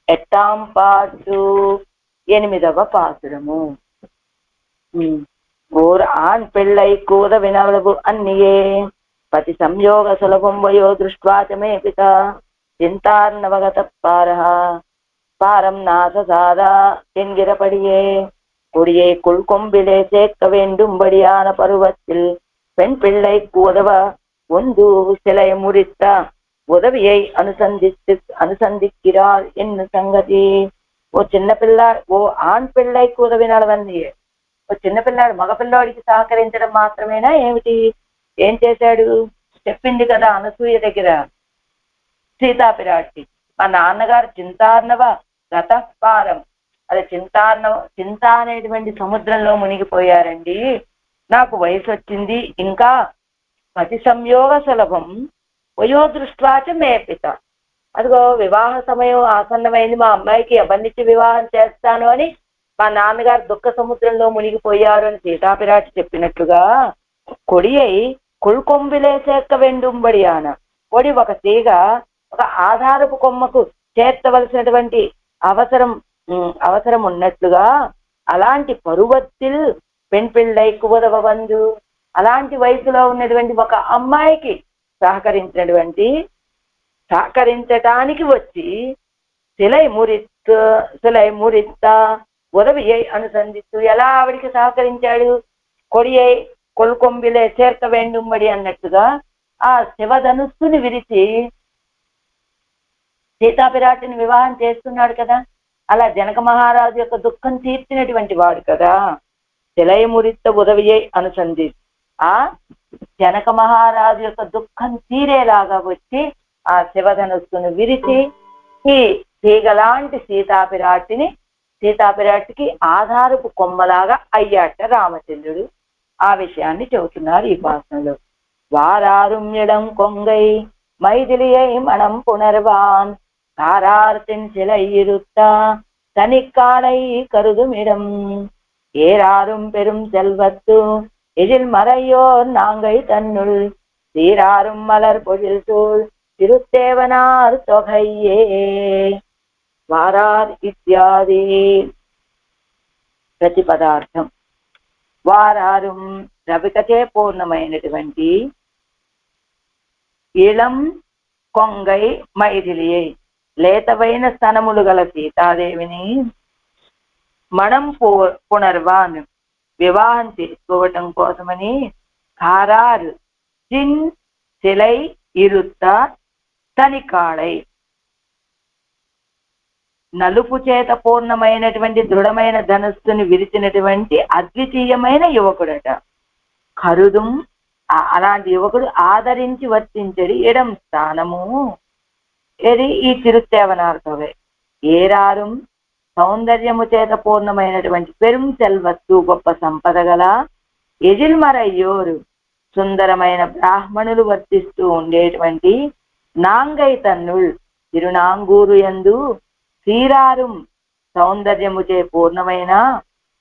ఎట్టాం పాటు 8వ పాసురము. ஓர் ஆண் பிள்ளை கூத வினவளவு அந்நியே பதி సంయోగ సులభం వయో దృష్ట్వాచమే పిత చింతార్ణవగత பாரம் நாசசாதா என்கிறபடியே கொடியை கொள்கொம்பிலே சேர்க்க வேண்டும்படியான பருவத்தில் பெண் பிள்ளை கூதவ ஒன்று சிலை முறித்த உதவியை అనుసంధిக்கிறாள் என்ன సంగతి. ఓ చిన్న పిల్లాడు, ఓ ఆణ్ పిళ్ళైకి ఉదవినవన్నీ, ఓ చిన్నపిల్లాడు మగపిల్లాడికి సహకరించడం మాత్రమేనా ఏమిటి? ఏం చేశాడు? చెప్పింది కదా అనసూయ దగ్గర సీతాపిరాటి, మా నాన్నగారు చింతార్ణవ గతపారం, అది చింత అనేటువంటి సముద్రంలో మునిగిపోయారండి, నాకు వయసు వచ్చింది, ఇంకా పతి సంయోగ సులభం వయో దృష్ట్వాచ మే పిత, అదిగో వివాహ సమయం ఆసన్నమైంది, మా అమ్మాయికి ఎవరినిచ్చి వివాహం చేస్తాను అని మా నాన్నగారు దుఃఖ సముద్రంలో మునిగిపోయారు అని సీతాపిరాటి చెప్పినట్లుగా కొడి అయి కొల్కొంబిలే చేర్క వెండుంబడియాన, కొడి ఒక తీగ ఒక ఆధారపు కొమ్మకు చేర్చవలసినటువంటి అవసరం ఉన్నట్లుగా అలాంటి పరువత్తిల్ పెణ్ పిళ్ళై కువదవందు, అలాంటి వయసులో ఉన్నటువంటి ఒక అమ్మాయికి సహకరించటానికి వచ్చి సిలై మురిత్త ఉదవియై అనుసంధిస్తూ ఎలా ఆవిడికి సహకరించాడు? కొడియై కొల్కొంబిలే చేర్క వేండుంబడి అన్నట్టుగా ఆ శివధనుస్సుని విరిచి సీతాపిరాటిని వివాహం చేస్తున్నాడు కదా, అలా జనక మహారాజు యొక్క దుఃఖం తీర్చినటువంటి వాడు కదా. సిలై మురిత్త ఉదవియై అనుసంధి, ఆ జనక మహారాజు యొక్క దుఃఖం తీరేలాగా వచ్చి ఆ శివధనుస్సును విరిచి ఈ తీగలాంటి సీతాపిరాటికి ఆధారపు కొమ్మలాగా అయ్యాట రామచంద్రుడు. ఆ విషయాన్ని చెబుతున్నారు ఈ పాసనలో. వారారుమ్యడం కొంగై మైథిలియై మనం పునర్వాన్ కారార్తిన్ சிலையிருத்த தனிக்காலை கருதுமிடம் ஏறாரும் பெரும் செல்வத்து எதில் மறையோர் நாங்கை தன்னுள் சீராரும் மலர் பொழில் சூழ் తిరుత్తేవనార్ తొగయ్యే. వారార్ ఇత్యాది ప్రతిపదార్థం. వారారు రవికచే పూర్ణమైనటువంటి ఇళం కొంగై మైథిలియై లేతవైన స్తనములు గల సీతాదేవిని మనం పునర్వాన్ వివాహం చేసుకోవటం కోసమని కారార్ చిన్ సిలై ఇరుత్త తనికాళై నలుపు చేత పూర్ణమైనటువంటి దృఢమైన ధనస్సుని విరిచినటువంటి అద్వితీయమైన యువకుడట. కరుదుం అలాంటి యువకుడు ఆదరించి వర్తించడి ఎడం స్థానము ఏది ఈ తిరుత్తేవనార్తవే. ఏరారు సౌందర్యము చేత పూర్ణమైనటువంటి పెరుం సెల్వత్తు గొప్ప సంపద గల ఎజిల్మరయ్యోరు సుందరమైన బ్రాహ్మణులు వర్తిస్తూ ఉండేటువంటి నాంగై తన్నుల్ తిరునాంగూరు యందు సీరారు సౌందర్యముచే పూర్ణమైన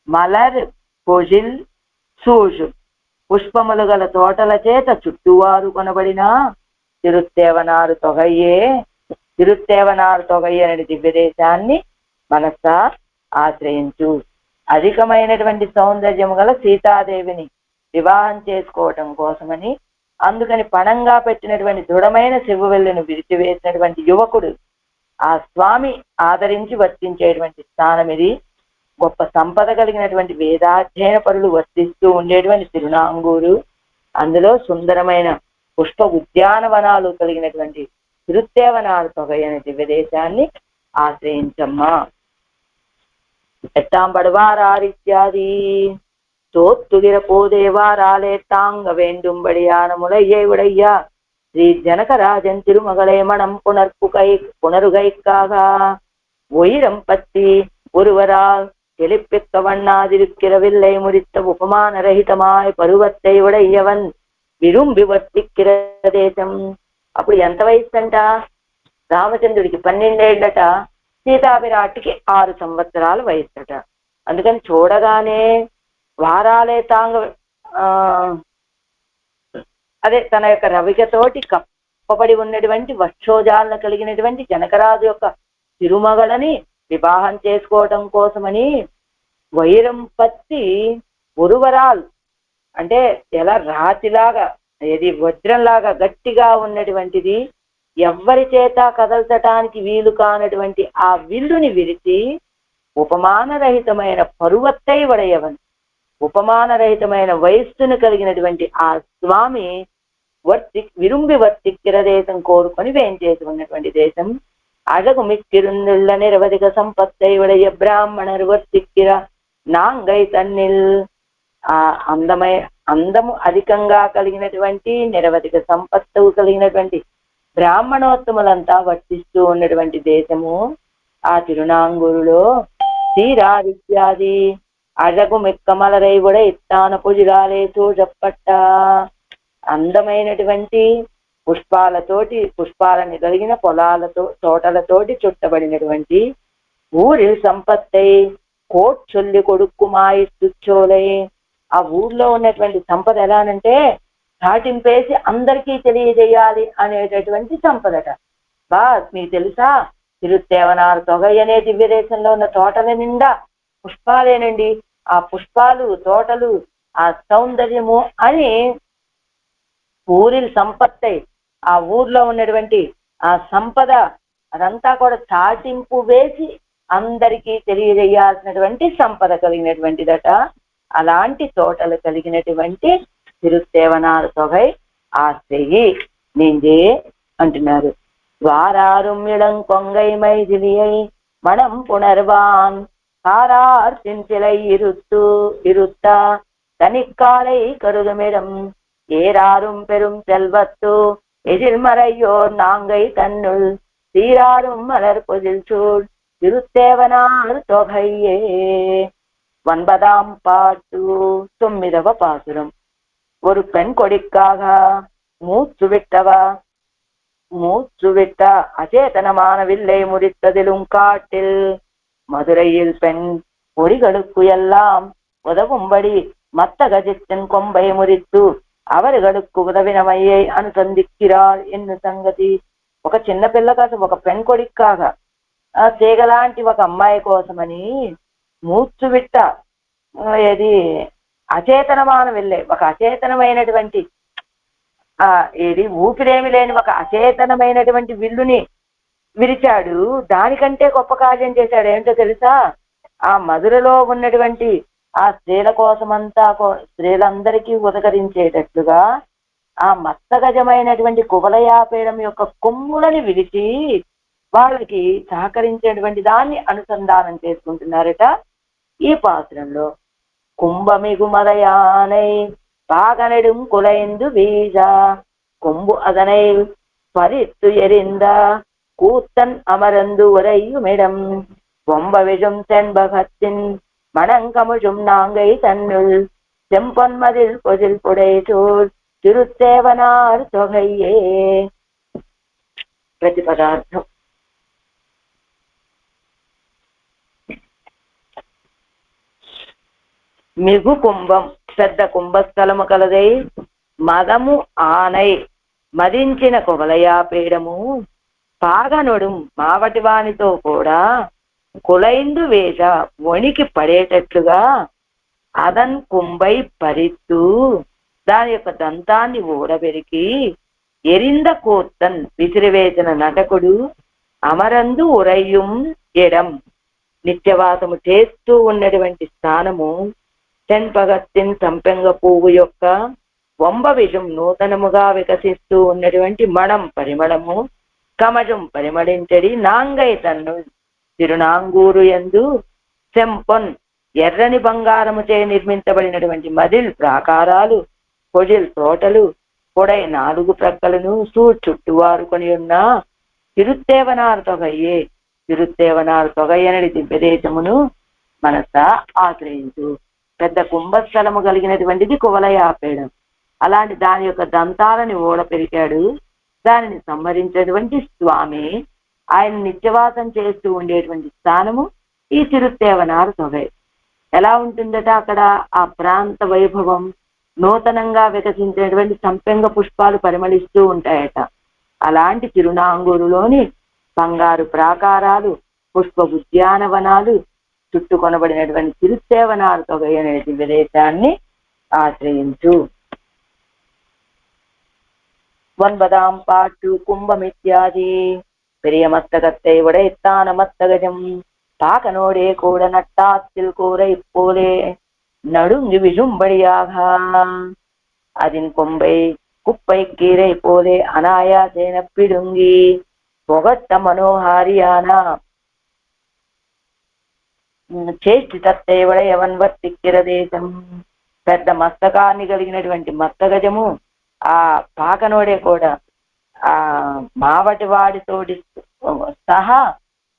మలర్ పొజిల్ సూజు పుష్పములు గల తోటల చేత చుట్టువారు కొనబడిన తిరుత్తేవనారు తొగయ్యే. తిరుత్తేవనారు తొగయ్య అనే దివ్యదేశాన్ని మనస ఆశ్రయించు. అధికమైనటువంటి సౌందర్యము గల సీతాదేవిని వివాహం చేసుకోవటం కోసమని, అందుకని పణంగా పెట్టినటువంటి దృఢమైన శివువెల్లును విరిచివేసినటువంటి యువకుడు ఆ స్వామి ఆదరించి వర్తించేటువంటి స్థానం ఇది. గొప్ప సంపద కలిగినటువంటి వేదాధ్యయన పరులు వర్తిస్తూ ఉండేటువంటి తిరునాంగూరు. అందులో సుందరమైన పుష్ప ఉద్యానవనాలు కలిగినటువంటి తిరుత్తేవనాడు తొగై అనే దివ్యదేశాన్ని ఆశ్రయించమ్మా. ఎట్టాంబడువారారిత్యాది தோத்துகிற போதேவாராலே தாங்க வேண்டும்படியானமுலையை உடையா ஸ்ரீ ஜனகராஜன் திருமகளை மனம் புனருகைக்காக உயிரம் பற்றி ஒருவரால் எழுப்பிக்க வண்ணாதிருக்கிறவில்லை முறித்த உபமான ரஹிதமாய் பருவத்தை உடையவன் విరుంబి వర్తిక్కిర దేశం. అప్పుడు ఎంత వయసు అంట? రామచంద్రుడికి 12 ఏళ్ళట, సీతాభిరాటికి 6 సంవత్సరాల వయసుట. అందుకని చూడగానే వారాలే తాంగ అదే తన యొక్క రవికతోటి కప్పబడి ఉన్నటువంటి వక్షోజాలను కలిగినటువంటి జనకరాజు యొక్క తిరుమగలని వివాహం చేసుకోవటం కోసమని వైరం పత్తి ఒరువరాల్ అంటే ఎలా రాతిలాగా, ఏది వజ్రంలాగా గట్టిగా ఉన్నటువంటిది, ఎవ్వరి చేత కదల్చటానికి వీలు కానటువంటి ఆ విల్లుని విరిచి ఉపమానరహితమైన పరువత్తై వడయవన్, ఉపమానరహితమైన వయస్సును కలిగినటువంటి ఆ స్వామి విరుంబి వర్తిక్కిర దేశం కోరుకొని వేంచేసి ఉన్నటువంటి దేశం. అழகு మిక్కిరుందుళ్ళ నిరవధిక సంపత్తై వడయ బ్రాహ్మణరు వర్తిక్కిర నాంగై తన్నిల్. ఆ అందము అధికంగా కలిగినటువంటి నిరవధిక సంపత్తు కలిగినటువంటి బ్రాహ్మణోత్తములంతా వర్తిస్తూ ఉన్నటువంటి దేశము ఆ తిరునాంగూరులో. శ్రీరాదిత్యాది అழகு మిక్క మలరై కూడా ఇత్తాన పుజిరాలే చూజప్పట్ట. అందమైనటువంటి పుష్పాలని కలిగిన తోటలతోటి చుట్టబడినటువంటి ఊరి సంపత్తై కోట్చొల్లి కొడుక్కుమాయి తుచ్చోలై. ఆ ఊర్లో ఉన్నటువంటి సంపద ఎలానంటే చాటింపేసి అందరికీ తెలియజేయాలి అనేటటువంటి సంపదట. మీకు తెలుసా, తిరుత్తేవనారు తొగై అనే దివ్యదేశంలో ఉన్న తోటల నిండా పుష్పాలేనండి. ఆ పుష్పాలు, తోటలు, ఆ సౌందర్యము అని ఊరి సంపత్తై, ఆ ఊర్లో ఉన్నటువంటి ఆ సంపద అదంతా కూడా చాటింపు వేసి అందరికీ తెలియజేయాల్సినటువంటి సంపద కలిగినటువంటిదట. అలాంటి తోటలు కలిగినటువంటి తిరుత్తేవనారు తొగై ఆశ్రయి నిందే అంటున్నారు. వారారుమ్మిడం కొంగై మైథిలియై మనం పునర్వాన్ காரார்த்திலை இருத்தா தனிக்காலை கருதுமிடம் ஏறாரும் பெரும் செல்வத்து எதிர்மறையோர் நாங்கை தன்னுள் சீராரும் மலர் பொதில் சூழ் திருத்தேவனார் தொகையே. 9ஆம் பாட்டு 9వ பாசுரம். ஒரு பெண் கொடிக்காக மூச்சுவிட்ட அச்சேதனமான வில்லை முறித்ததிலும் காட்டில் மதுரையில் பெண் பொறிகளுக்கு எல்லாம் உதவும்படி மத்த கஜத்தின் கொம்பை முறித்து அவர்களுக்கு ఉదవినమయ్యే అనుసంధిక్కిరాల్ ఎన్ను సంగతి. ఒక చిన్న పిల్ల కోసం, ఒక పెన్ కొడిక్కాగా, తీగలాంటి ఒక అమ్మాయి కోసమని మూర్చువిట్ట, ఏది అచేతనమాన వెళ్ళే ఒక అచేతనమైనటువంటి ఏది ఊపిరేమి లేని ఒక అచేతనమైనటువంటి విల్లుని విరిచాడు. దానికంటే గొప్ప కార్యం చేశాడు. ఏంటో తెలుసా? ఆ మధురలో ఉన్నటువంటి ఆ స్త్రీల కోసమంతా స్త్రీలందరికీ ఉదకరించేటట్లుగా ఆ మత్తగజమైనటువంటి కువలయాపీడం యొక్క కొమ్ములని విరిచి వాళ్ళకి సహకరించేటువంటి దాన్ని అనుసంధానం చేసుకుంటున్నారట ఈ పాత్రంలో. కుంభమిగుమలయానై పాగనెడుం కులైందు వీజ கொம்பு அதனை பறித்து எறிந்த கூத்தன் அமரந்து உரையுமிடம் பொம்பவிழும் தென்பகத்தின் மணங்கமுழும் நாங்கை தன்னுள் செம்பொன்மதில் பொதில் புடைசூழ் తిరుత్తేవనార్ తొగయ్యే. ప్రతిపదార్థం. మిగు కుంభం పెద్ద కుంభస్థలము కలదై, మదము ఆనై మదించిన కువలయాపీడము, పాగనుడు మావటి వానితో కూడా కులైందు వేజ వణికి పడేటట్లుగా అదన్ కుంబై పరిత్తు దాని యొక్క దంతాన్ని ఊడబెరికి ఎరింద కోత్తన్ విసిరివేసిన నటకుడు అమరందు ఉరయ్యం ఎడం నిత్యవాసము చేస్తూ ఉన్నటువంటి స్థానము చెన్పగత్తిన్ సంపెంగ పువ్వు యొక్క వంబ విషం నూతనముగా వికసిస్తూ ఉన్నటువంటి మణం పరిమళము కమజం పరిమళించడి నాంగై తన్ను తిరునాంగూరు యందు చెంపొన్ ఎర్రని బంగారముచే నిర్మించబడినటువంటి మదిల్ ప్రాకారాలు పొజిల్ తోటలు పొడై 4 ప్రక్కలను చుట్టువారుకొని ఉన్న తిరుత్తేవనార్ తొగయ్యే తిరుత్తేవనార్ తొగయ్యనడి దివ్యదేశమును మనస ఆశ్రయించు. పెద్ద కుంభస్థలము కలిగినటువంటిది కువలయాపేడం. అలాంటి దాని యొక్క దంతాలని ఓడ పెరిగాడు. దానిని సంహరించేటువంటి స్వామి ఆయన నిత్యవాసం చేస్తూ ఉండేటువంటి స్థానము ఈ తిరుత్తేవనార్ తొగై. ఎలా ఉంటుందట అక్కడ ఆ ప్రాంత వైభవం, నూతనంగా వికసించినటువంటి సంపెంగ పుష్పాలు పరిమళిస్తూ ఉంటాయట. అలాంటి తిరునాంగూరులోని బంగారు ప్రాకారాలు, పుష్ప ఉద్యానవనాలు చుట్టుకొనబడినటువంటి తిరుత్తేవనార్ తొగై అనే దివ్యదేశాన్ని ఆశ్రయించు. 9 பாட்டு கும்பமித்யாதி பெரிய மத்தகத்தை உடைத்தான மத்தகஜம் பாகனோடே கூட நட்டாத்தில் கூரை போலே நடுங்கி விழும்படியாக அதன் கொம்பை குப்பை கீரை போலே அனாயாசேன பிடுங்கி పొగట్ట మనోహారియాన చేష్టితత్తే వడయవన్ వర్తిక్కిర దేశం. పెద్ద మస్తకాన్ని కలిగినటువంటి మత్తగజము ఆ పాకనోడే కూడా ఆ మావటి వాడితోటి సహా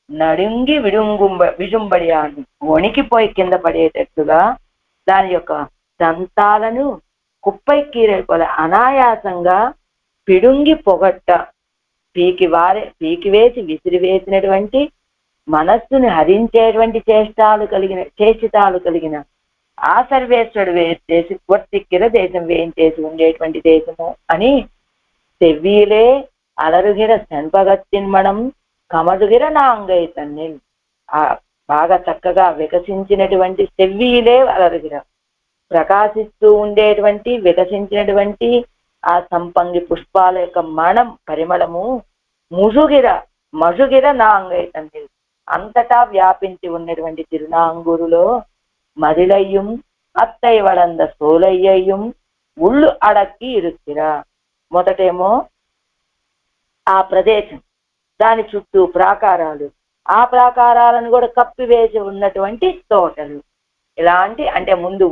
నడుంగి విజుంబడియాను వణికిపోయి కింద పడేటట్టుగా దాని యొక్క దంతాలను కుప్పై కీరెల అనాయాసంగా పిడుంగి పొగట్ట పీకివేసి విసిరివేసినటువంటి మనస్సుని హరించేటువంటి చేష్టితాలు కలిగిన ఆ సర్వేశ్వరుడు వేసేసి వర్తిక్కిర దేశం వేయించేసి ఉండేటువంటి దేశము అని செவ்வியிலே అలరుగిర సెన్పగత్తిన్ మణం కమరుగిర నాంగై తన్నిల్. ఆ బాగా చక్కగా వికసించినటువంటి సెవ్వియిలే అలరుగిర ప్రకాశిస్తూ ఉండేటువంటి వికసించినటువంటి ఆ సంపంగి పుష్పాల యొక్క మణం పరిమళము మజుగిర నాంగై తన్నిల్ అంతటా వ్యాపించి ఉన్నటువంటి తిరునాంగూరులో మదిలయ్యం అత్తై వడంద సోలయ్యయ్యం ఉళ్ళు అడక్కి ఇరుక్కిరా. మొదటేమో ఆ ప్రదేశం, దాని చుట్టూ ప్రాకారాలు, ఆ ప్రాకారాలను కూడా కప్పివేసి ఉన్నటువంటి తోటలు. ఇలాంటి అంటే ముందు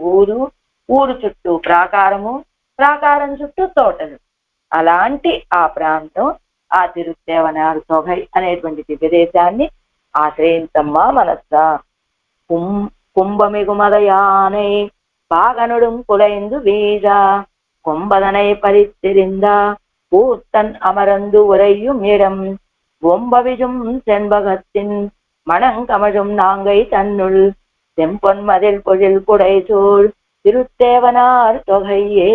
ఊరు చుట్టూ ప్రాకారము, ప్రాకారం చుట్టూ తోటలు. అలాంటి ఆ ప్రాంతం ఆ తిరుత్తేవనార్ తొగై అనేటువంటి దివ్యదేశాన్ని ఆశ్రయించమ్మా మనస్సా. కుంభమిగుమద యాனை பாகனுடும் குலைந்து வீழ கொம்பதனை பறித்திருந்த பூத்தன் அமரந்து உரையும் இடம் ஒம்பவிஜும் செண்பகத்தின் மணங்கமழும் நாங்கை தன்னுள் செம்பொன் மதில் பொழில் குடைசூழ் తిరుత్తేవనార్ తొగయ్యే.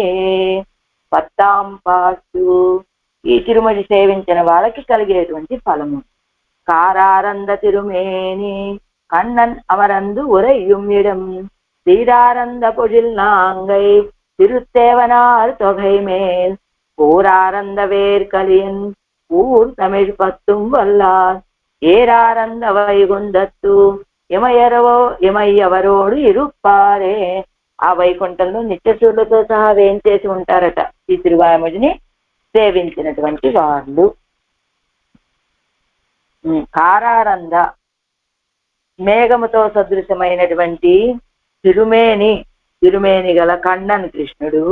10 పాటు ఈ తిరుమడి సేవించిన వాళ్ళకి కలిగేటువంటి ఫలము. కారారంద తిరుమేని கண்ணன் அமரந்து உரையும் இடம் சீராரந்த பொழில் நாங்கை திருத்தேவனார் தொகை மேல் ஊராரந்த வேர்கலியன் ஊர் தமிழ் 10 வல்லார் ஏராரந்த వైగుండత్తు ఇమయ్యవరోడు ఇరుప్పారే. ఆ వైకుంఠంలో నిత్యశూర్లతో సహా వేయించేసి ఉంటారట ఈ తిరువాయముడిని సేవించినటువంటి వాళ్ళు. కారారంద మేఘముతో సదృశమైనటువంటి తిరుమేని గల కണ്ണన్ కృష్ణుడు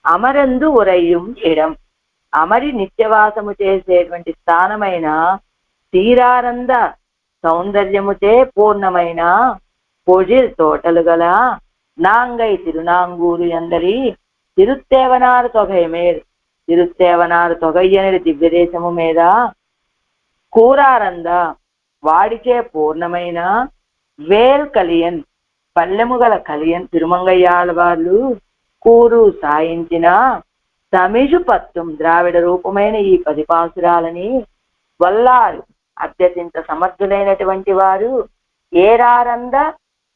అమరందు ఉరయ్యం ఇడం అమరి నిత్యవాసము చేసేటువంటి స్థానమైన తీరారంద సౌందర్యముచే పూర్ణమైన పొజిల్ తోటలు గల నాంగై తిరునాంగూరు అందరి తిరుత్తేవనార్ తొగై మేల్ తిరుత్తేవనార్ తొగై అనేది దివ్యదేశము మీద కూరారంద వాడిచే పూర్ణమైన వేల్ కలియన్ పల్లెము గల కలియన్ తిరుమంగయ్యాల వాళ్ళు కూరు సాయించిన తమిజు 10 ద్రావిడ రూపమైన ఈ 10 పాసురాలని వల్లారు అత్యధిక సమర్థులైనటువంటి వారు ఏరారంద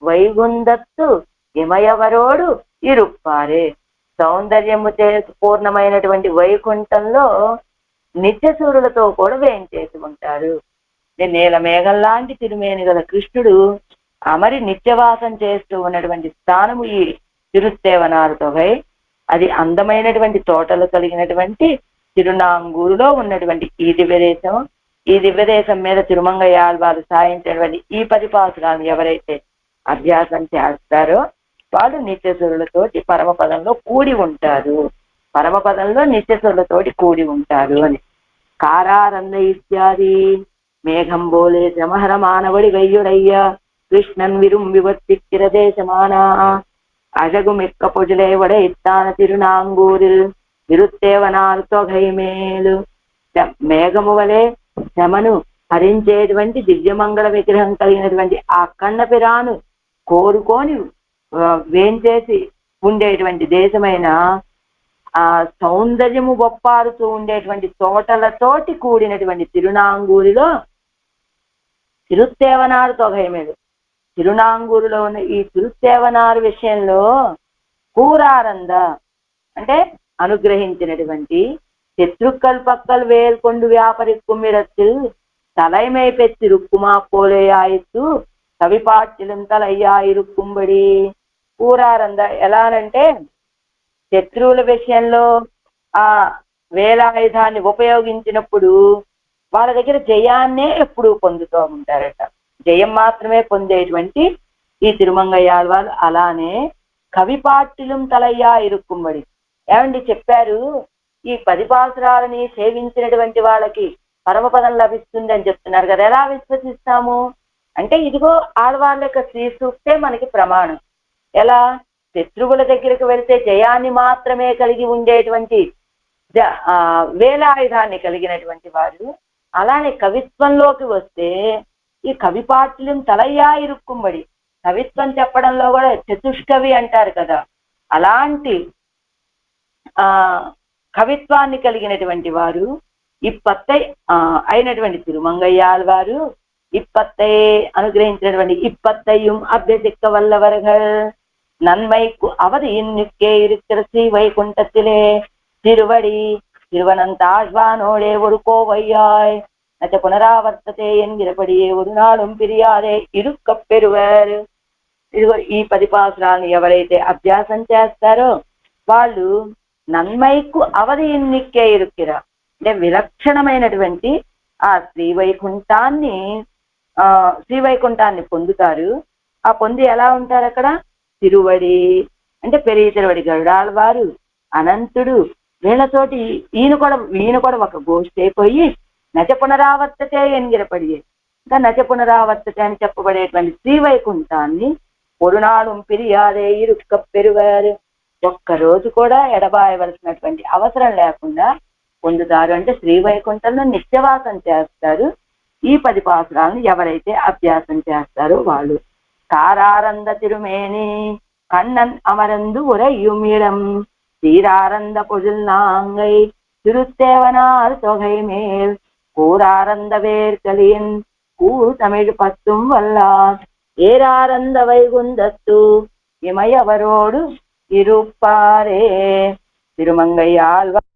వైగుందత్తు ఇమయవరోడు ఇరుప్పారే. సౌందర్యము చే పూర్ణమైనటువంటి వైకుంఠంలో నిత్యసూరులతో కూడా వేయించేసి ఉంటారు. నీల మేఘం లాంటి తిరుమేని గల కృష్ణుడు అమరి నిత్యవాసం చేస్తూ ఉన్నటువంటి స్థానము ఈ తిరుత్తేవనారుతోగై. అది అందమైనటువంటి తోటలు కలిగినటువంటి తిరునాంగూరులో ఉన్నటువంటి ఈ దివ్యదేశం. ఈ దివ్యదేశం మీద తిరుమంగయాళ్వారు సాయించినటువంటి ఈ 10 పాసురాలు ఎవరైతే అభ్యాసం చేస్తారో వాళ్ళు నిత్యసురులతోటి పరమపదంలో కూడి ఉంటారు. పరమపదంలో నిత్యసురులతోటి కూడి ఉంటారు అని. కారారంద ఇత్యాది మేఘం బోలే శ్రమహర మానవుడి వెయ్యుడయ్య కృష్ణన్ విరుంబివత్తిరదేశమానా అజగు మిక్క పొజులేవడ ఇత్తాన తిరునాంగూరిల్ విరుత్తేవనాలు తొగైమేలు. మేఘము వలె శ్రమను హరించేటువంటి దివ్యమంగళ విగ్రహం కలిగినటువంటి ఆ కన్నపిరాను కోరుకొని వేంచేసి ఉండేటువంటి దేశమైన ఆ సౌందర్యము బొప్పారుతూ ఉండేటువంటి తోటలతోటి కూడినటువంటి తిరునాంగూరిలో తిరుత్తేవనారు తొగైమేలు. తిరునాంగూరులో ఉన్న ఈ తిరుత్తేవనారు విషయంలో కూరారంద అంటే అనుగ్రహించినటువంటి శత్రుక్కల్ పక్కల్ వేల్కొండు వ్యాపరి కుమ్మిడத்தில் தலைமை பெற்றிருக்குமா போலேயாయిత్తు కవిపాట్టిలం తలయ్యాయిరుక్కుంబడి. కూరారంద ఎలానంటే శత్రువుల విషయంలో ఆ వేలాయుధాన్ని ఉపయోగించినప్పుడు వాళ్ళ దగ్గర జయాన్నే ఎప్పుడు పొందుతూ ఉంటారట. జయం మాత్రమే పొందేటువంటి ఈ తిరుమంగయ్యాళ్వారు అలానే కవిపాట్టిలం తలయ్యా ఇరుక్కుమ్మడి. ఏమండి చెప్పారు, ఈ 10 పాసురాలని సేవించినటువంటి వాళ్ళకి పరమపదం లభిస్తుంది అని చెప్తున్నారు కదా, ఎలా విశ్వసిస్తాము అంటే ఇదిగో ఆడవాళ్ళ యొక్క శ్రీ సూక్తే మనకి ప్రమాణం. ఎలా? శత్రువుల దగ్గరికి వెళ్తే జయాన్ని మాత్రమే కలిగి ఉండేటువంటి వేలాయుధాన్ని కలిగినటువంటి వారు, అలానే కవిత్వంలోకి వస్తే ఈ కవిపాట్యం తలయ్యా ఇరుక్కుమ్మడి. కవిత్వం చెప్పడంలో కూడా చతుష్కవి అంటారు కదా, అలాంటి కవిత్వాన్ని కలిగినటువంటి వారు ఇప్పత్తై అయినటువంటి తిరుమంగయ్యాళ్వారు ఇప్పత్తై అనుగ్రహించినటువంటి ఇప్పత్తయ్యం అభ్యసిక్క వల్లవர்கள் நன்மைக்கு அவதி இன்னிக்கே இருக்கிற ஸ்ரீ வைகுண்டத்திலே திருவடி திருவனந்தாழ்வானோடே ஒரு கோவையாய் நச்ச புனராவர்த்ததே என்கிறபடியே ஒரு நாளும் பிரியாదే ఇరుక్క పెరువర్. ఇదిగో ఈ 10 పాసురాలను ఎవరైతే అభ్యాసం చేస్తారో వాళ్ళు నన్మైకు అవధి ఇన్నిక్కే ఇరుక్కిరా అంటే విలక్షణమైనటువంటి ఆ శ్రీవైకుంఠాన్ని పొందుతారు. ఆ పొంది ఎలా ఉంటారు అక్కడ? తిరువడి అంటే పెరిగి తిరువడి గరుడాళ్వారు, అనంతుడు, వీళ్ళతోటి ఈయన కూడా ఒక గోష్ఠి అయిపోయి నచ పునరావర్తతే ఎన్గిరపడి ఇంకా నచ పునరావర్తతే అని చెప్పబడేటువంటి శ్రీవైకుంఠాన్ని పొరునాడు పిరియాదే ఇరుక్క పెరువారు ఒక్కరోజు కూడా ఎడబాయవలసినటువంటి అవసరం లేకుండా పొందుతారు. అంటే శ్రీవైకుంఠంలో నిత్యవాసం చేస్తారు. ఈ 10 పాసురాలను ఎవరైతే అభ్యాసం చేస్తారో వాళ్ళు. காராரந்த திருமேனி கண்ணன் அமர்ந்து உரையுமிடம் சீராரந்த பொருள் நாங்கை திருத்தேவனார் தொகை மேல் கூராரந்த வேர்களின் கூர் தமிழ் 10 வல்லார் ஏராரந்த வைகுந்தத்து இமயவரோடு இருப்பாரே. திருமங்கையாழ்வார்